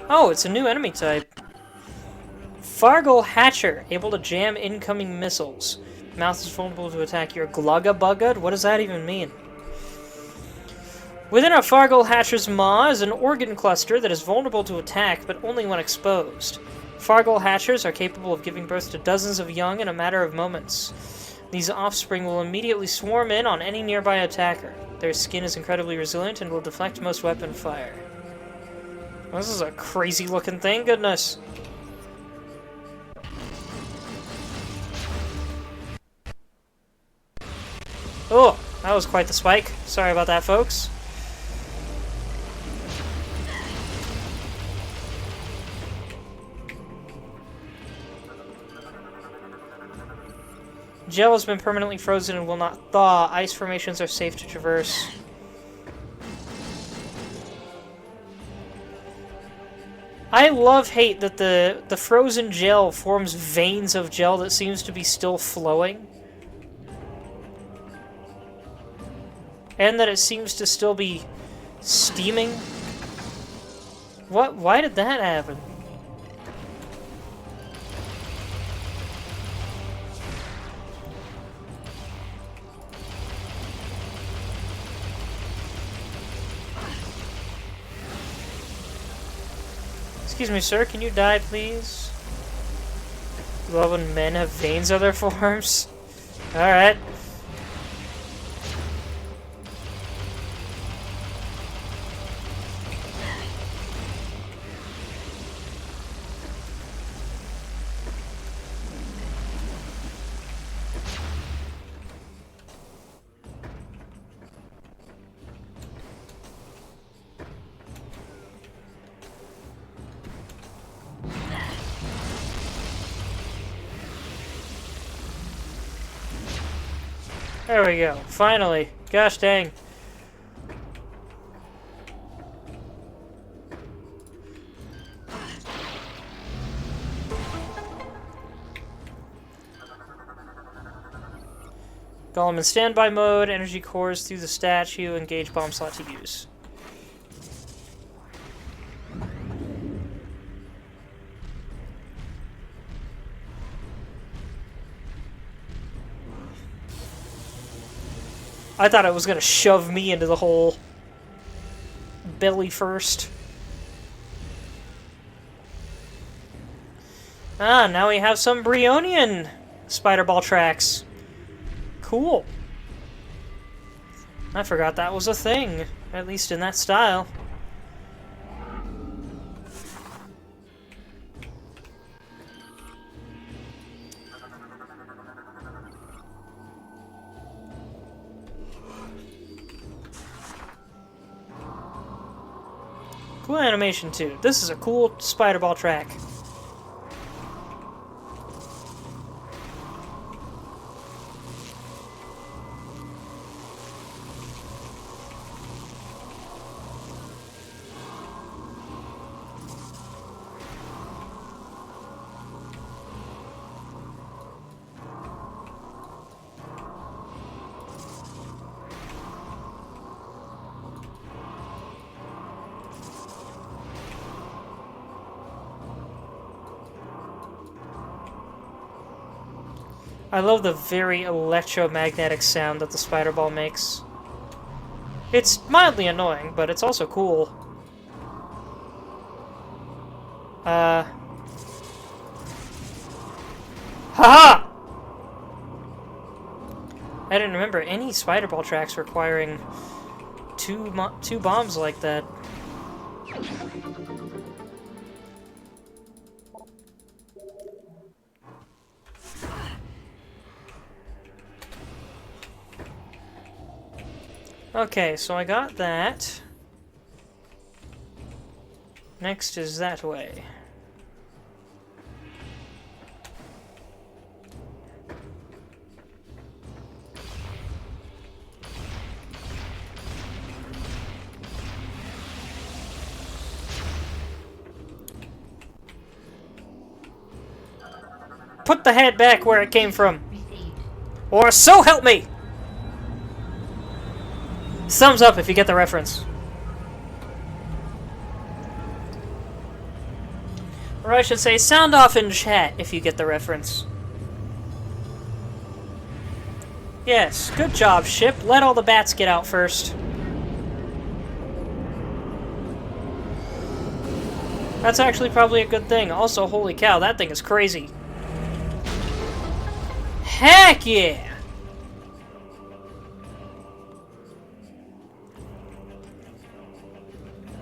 Oh, it's a new enemy type. Fargle Hatcher, able to jam incoming missiles. Mouth is vulnerable to attack your Glugga-Bugga? What does that even mean? Within a Fargle Hatcher's maw is an organ cluster that is vulnerable to attack, but only when exposed. Fargle Hatchers are capable of giving birth to dozens of young in a matter of moments. These offspring will immediately swarm in on any nearby attacker. Their skin is incredibly resilient and will deflect most weapon fire. This is a crazy looking thing, goodness. Oh, that was quite the spike. Sorry about that, folks. Gel has been permanently frozen and will not thaw. Ice formations are safe to traverse. I love-hate that the frozen gel forms veins of gel that seems to be still flowing. And that it seems to still be steaming. What? Why did that happen? Excuse me, sir, can you die, please? Love when men have veins on their forearms. Alright. There we go. Finally. Gosh dang. Golem in standby mode. Energy cores through the statue. Engage bomb slot to use. I thought it was going to shove me into the hole. Belly first. Ah, now we have some Brionian spider ball tracks. Cool. I forgot that was a thing, at least in that style. Cool animation too. This is a cool spider ball track. I love the very electromagnetic sound that the spider ball makes. It's mildly annoying, but it's also cool. Haha! I didn't remember any spider ball tracks requiring two bombs like that. Okay, so I got that. Next is that way. Put the head back where it came from. Received. Or so help me! Thumbs up if you get the reference. Or I should say, sound off in chat if you get the reference. Yes, good job, ship. Let all the bats get out first. That's actually probably a good thing. Also, holy cow, that thing is crazy. Heck yeah!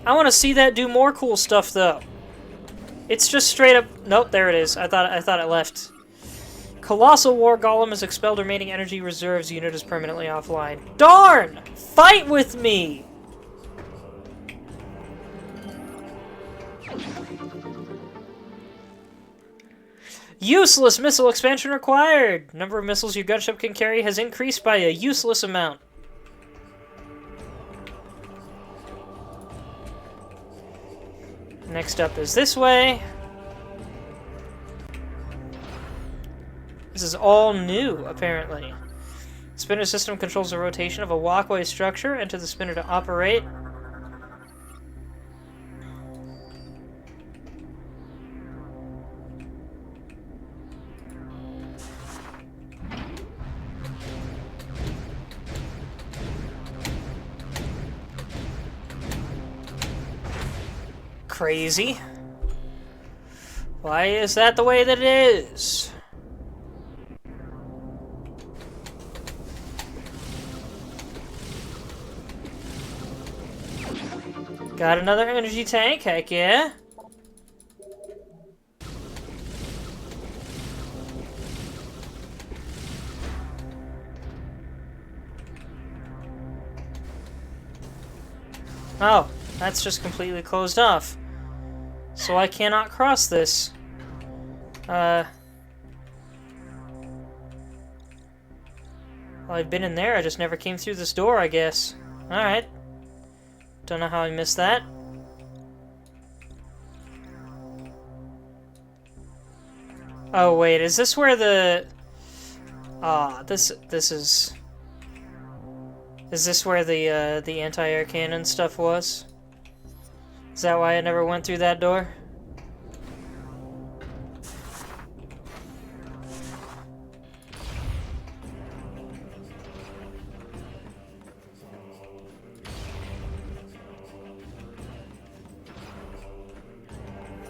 I want to see that do more cool stuff, though. It's just straight up... Nope, there it is. I thought it left. Colossal War Golem has expelled remaining energy reserves. Unit is permanently offline. Darn! Fight with me! Useless missile expansion required! Number of missiles your gunship can carry has increased by a useless amount. Next up is this way. This is all new, apparently. Spinner system controls the rotation of a walkway structure. Enter the spinner to operate. Crazy. Why is that the way that it is? Got another energy tank, heck yeah. Oh, that's just completely closed off. So I cannot cross this. Well, I've been in there, I just never came through this door, I guess. Alright. Don't know how I missed that. Oh wait, is this where the... this is... Is this where the anti-air cannon stuff was? Is that why I never went through that door?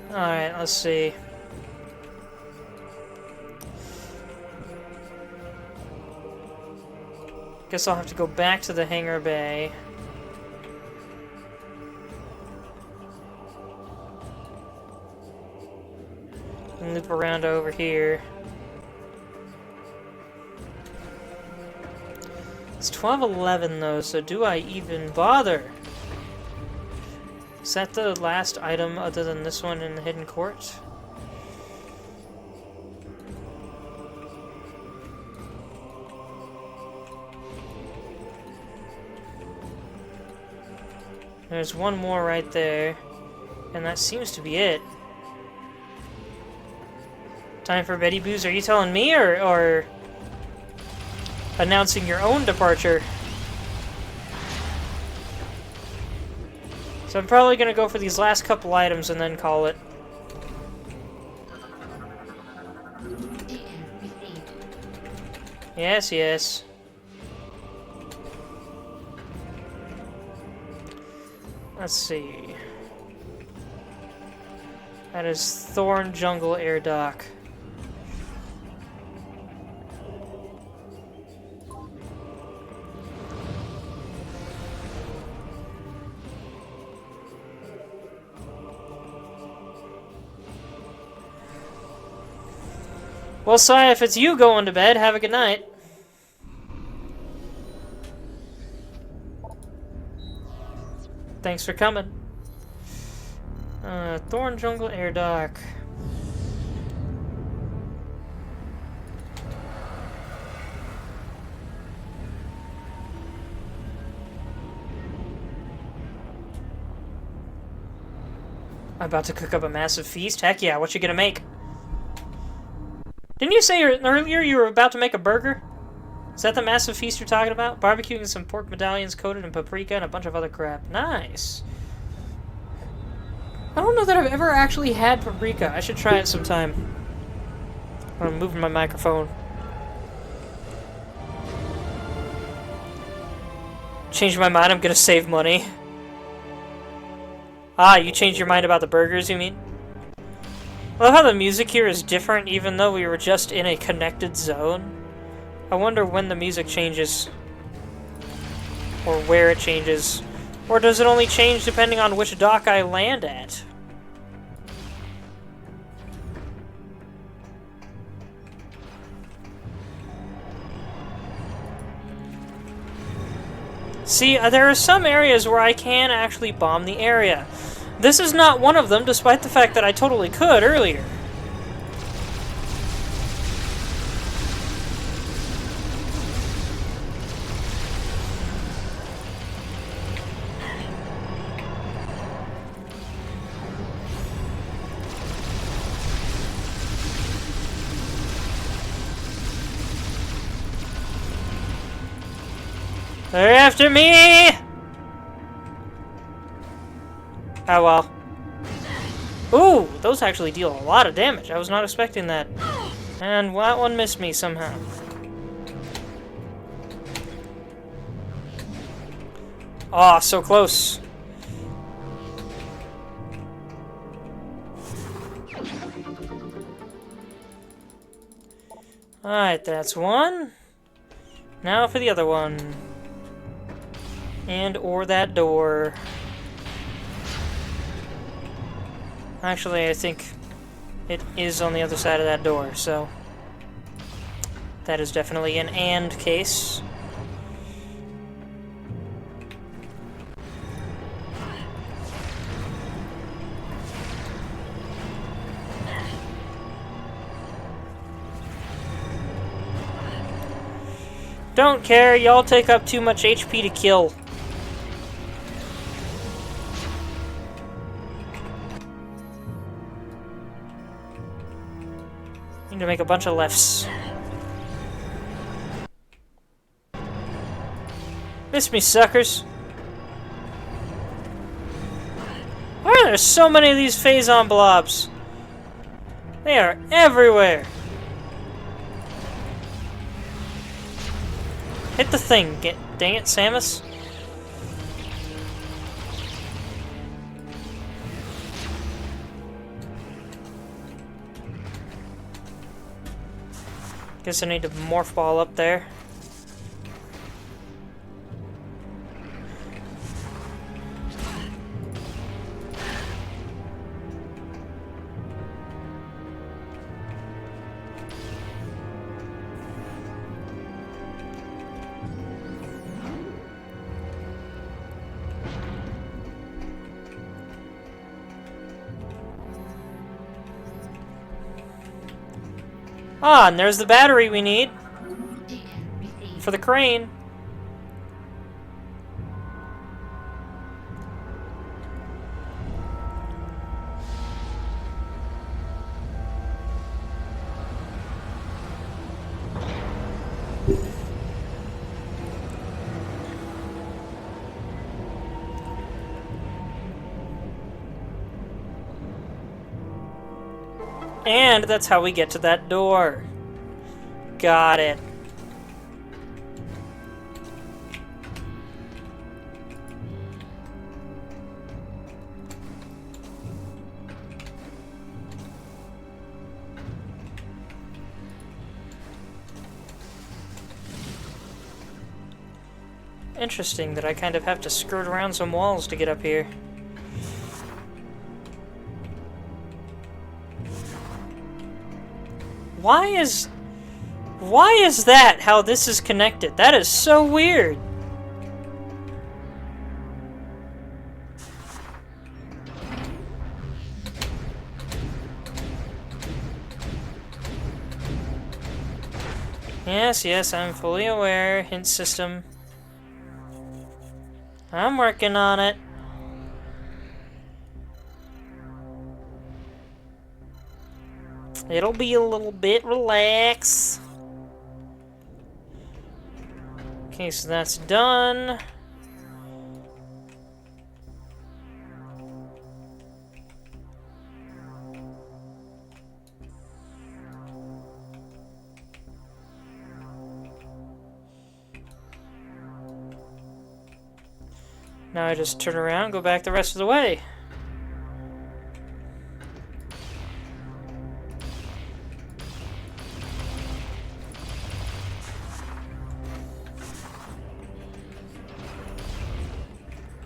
Alright, let's see. Guess I'll have to go back to the hangar bay. And loop around over here. It's 12:11 though, so do I even bother? Is that the last item other than this one in the hidden court? There's one more right there, and that seems to be it. Time for Betty Boos. Are you telling me, or announcing your own departure? So I'm probably gonna go for these last couple items and then call it. Data received. Yes, yes. Let's see. That is Thorn Jungle Air Dock. Well, Si, if it's you going to bed, have a good night. Thanks for coming. Thorn Jungle Air Dock. I'm about to cook up a massive feast? Heck yeah, what you gonna make? Didn't you say earlier you were about to make a burger? Is that the massive feast you're talking about? Barbecuing some pork medallions coated in paprika and a bunch of other crap. Nice. I don't know that I've ever actually had paprika. I should try it sometime. I'm moving my microphone. Changed my mind, I'm gonna save money. Ah, you changed your mind about the burgers, you mean? I love how the music here is different even though we were just in a connected zone. I wonder when the music changes. Or where it changes. Or does it only change depending on which dock I land at? See, there are some areas where I can actually bomb the area. This is not one of them, despite the fact that I totally could earlier. They're after me! Oh well. Ooh, those actually deal a lot of damage. I was not expecting that. And that one missed me somehow. Aw, so close. Alright, that's one. Now for the other one. And or that door. Actually, I think it is on the other side of that door, so that is definitely an and case. Don't care, y'all take up too much HP to kill. Need to make a bunch of lefts. Miss me, suckers. Why are there so many of these phazon blobs? They are everywhere. Hit the thing. Dang it, Samus. Guess I need to morph ball up there. Ah, and there's the battery we need for the crane. And that's how we get to that door. Got it. Interesting that I kind of have to skirt around some walls to get up here. Why is that how this is connected? That is so weird. Yes, I'm fully aware. Hint system. I'm working on it. It'll be a little bit. Relax. Okay, so that's done. Now I just turn around and go back the rest of the way.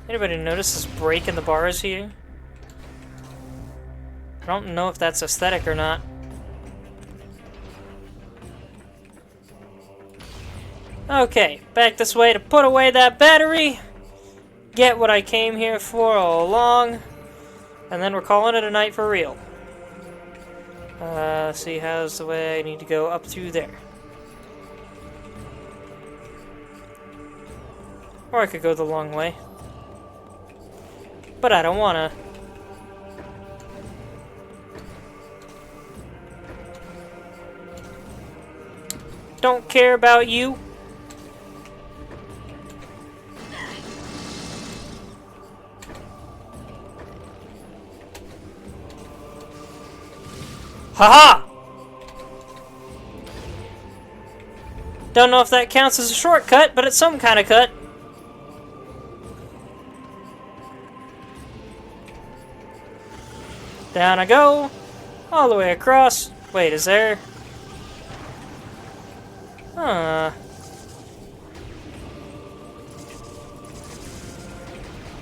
Anybody notice this break in the bars here? I don't know if that's aesthetic or not. Okay, back this way to put away that battery. Get what I came here for all along. And then we're calling it a night for real. See, how's the way I need to go up through there? Or I could go the long way. But I don't wanna. Don't care about you. Haha! Don't know if that counts as a shortcut, but it's some kind of cut. Down I go, all the way across. Wait, is there? Huh.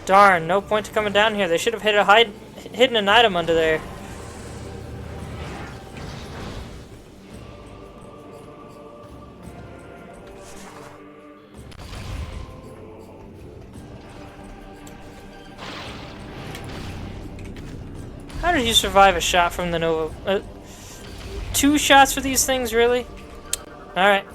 Darn, no point to coming down here. They should have hidden an item under there. How did you survive a shot from the Nova? 2 shots for these things, really? Alright.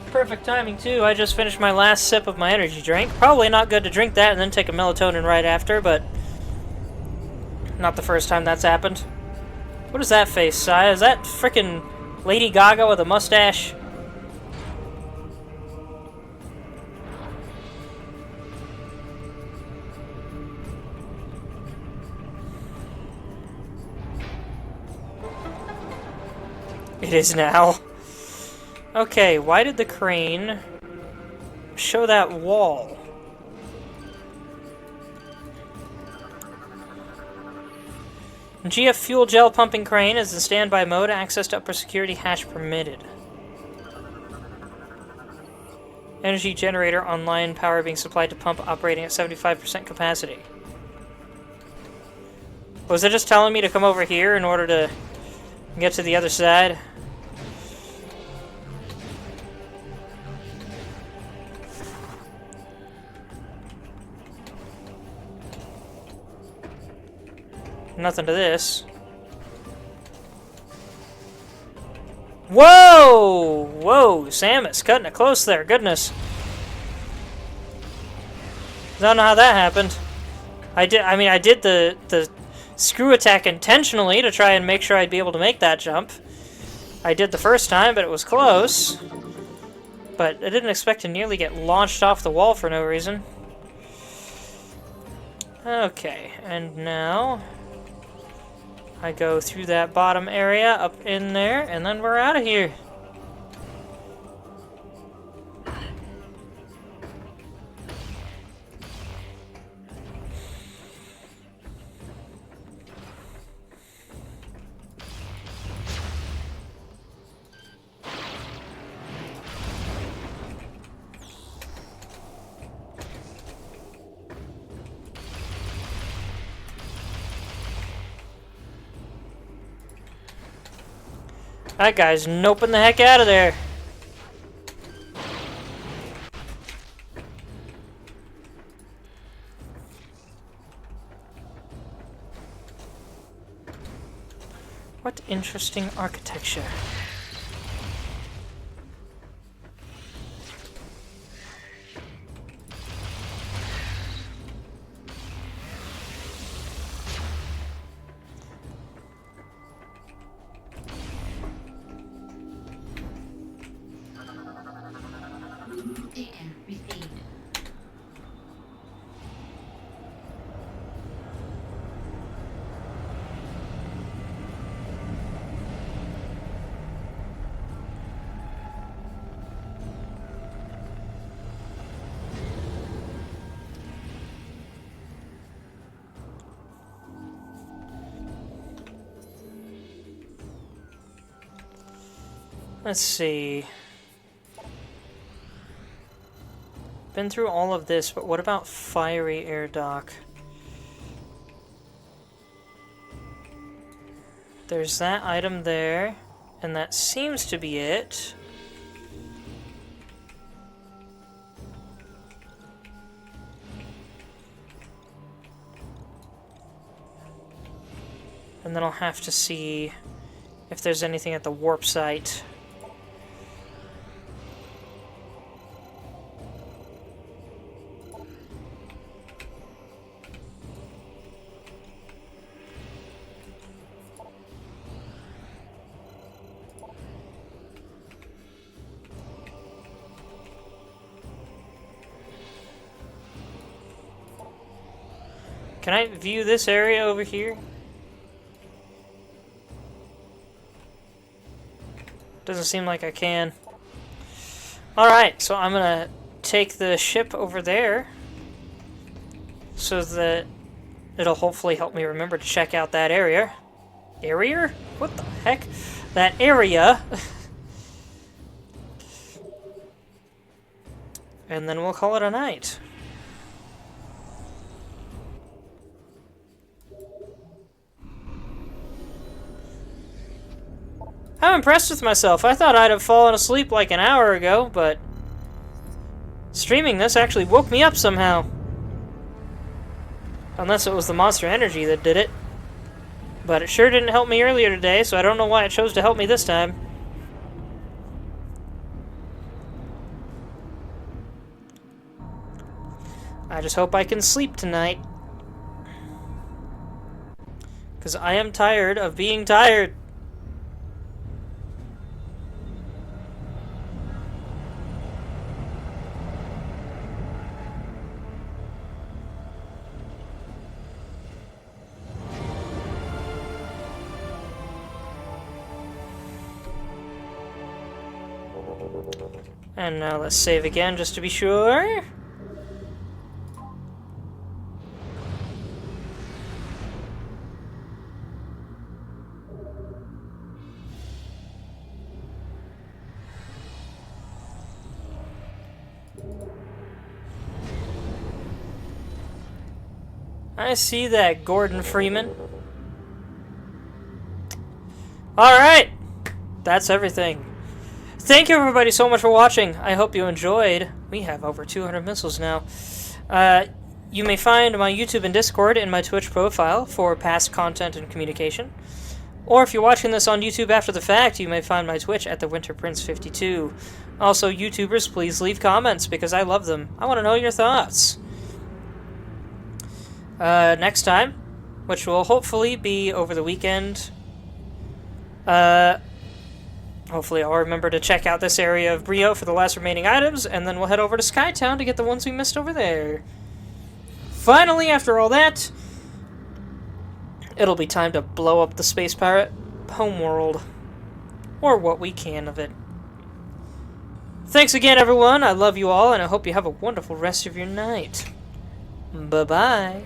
Perfect timing, too. I just finished my last sip of my energy drink. Probably not good to drink that and then take a melatonin right after, but not the first time that's happened. What is that face, Saya? Is that frickin' Lady Gaga with a mustache? It is now. Okay, why did the crane show that wall? GF fuel gel pumping crane is in standby mode. Access to upper security hatch permitted. Energy generator online. Power being supplied to pump operating at 75% capacity. Was it just telling me to come over here in order to get to the other side? Nothing to this. Whoa! Whoa, Samus, cutting it close there, goodness. Don't know how that happened. I did the screw attack intentionally to try and make sure I'd be able to make that jump. I did the first time, but it was close. But I didn't expect to nearly get launched off the wall for no reason. Okay, and now I go through that bottom area, up in there, and then we're out of here. That guy's noping the heck out of there. What interesting architecture. Beacon received. Let's see. Been through all of this, but what about Fiery Air Dock? There's that item there, and that seems to be it. And then I'll have to see if there's anything at the warp site. Can I view this area over here? Doesn't seem like I can. Alright, so I'm gonna take the ship over there so that it'll hopefully help me remember to check out that area. Area? What the heck? That area. And then we'll call it a night. I'm impressed with myself. I thought I'd have fallen asleep like an hour ago, but streaming this actually woke me up somehow. Unless it was the Monster Energy that did it. But it sure didn't help me earlier today, so I don't know why it chose to help me this time. I just hope I can sleep tonight. Because I am tired of being tired. And now let's save again just to be sure. I see that, Gordon Freeman. Alright! That's everything. Thank you everybody so much for watching. I hope you enjoyed. We have over 200 missiles now. You may find my YouTube and Discord in my Twitch profile for past content and communication. Or if you're watching this on YouTube after the fact, you may find my Twitch at the Winter Prince 52. Also, YouTubers, please leave comments because I love them. I want to know your thoughts. Next time, which will hopefully be over the weekend. Hopefully I'll remember to check out this area of Brio for the last remaining items, and then we'll head over to Skytown to get the ones we missed over there. Finally, after all that, it'll be time to blow up the space pirate homeworld. Or what we can of it. Thanks again, everyone. I love you all, and I hope you have a wonderful rest of your night. Bye-bye.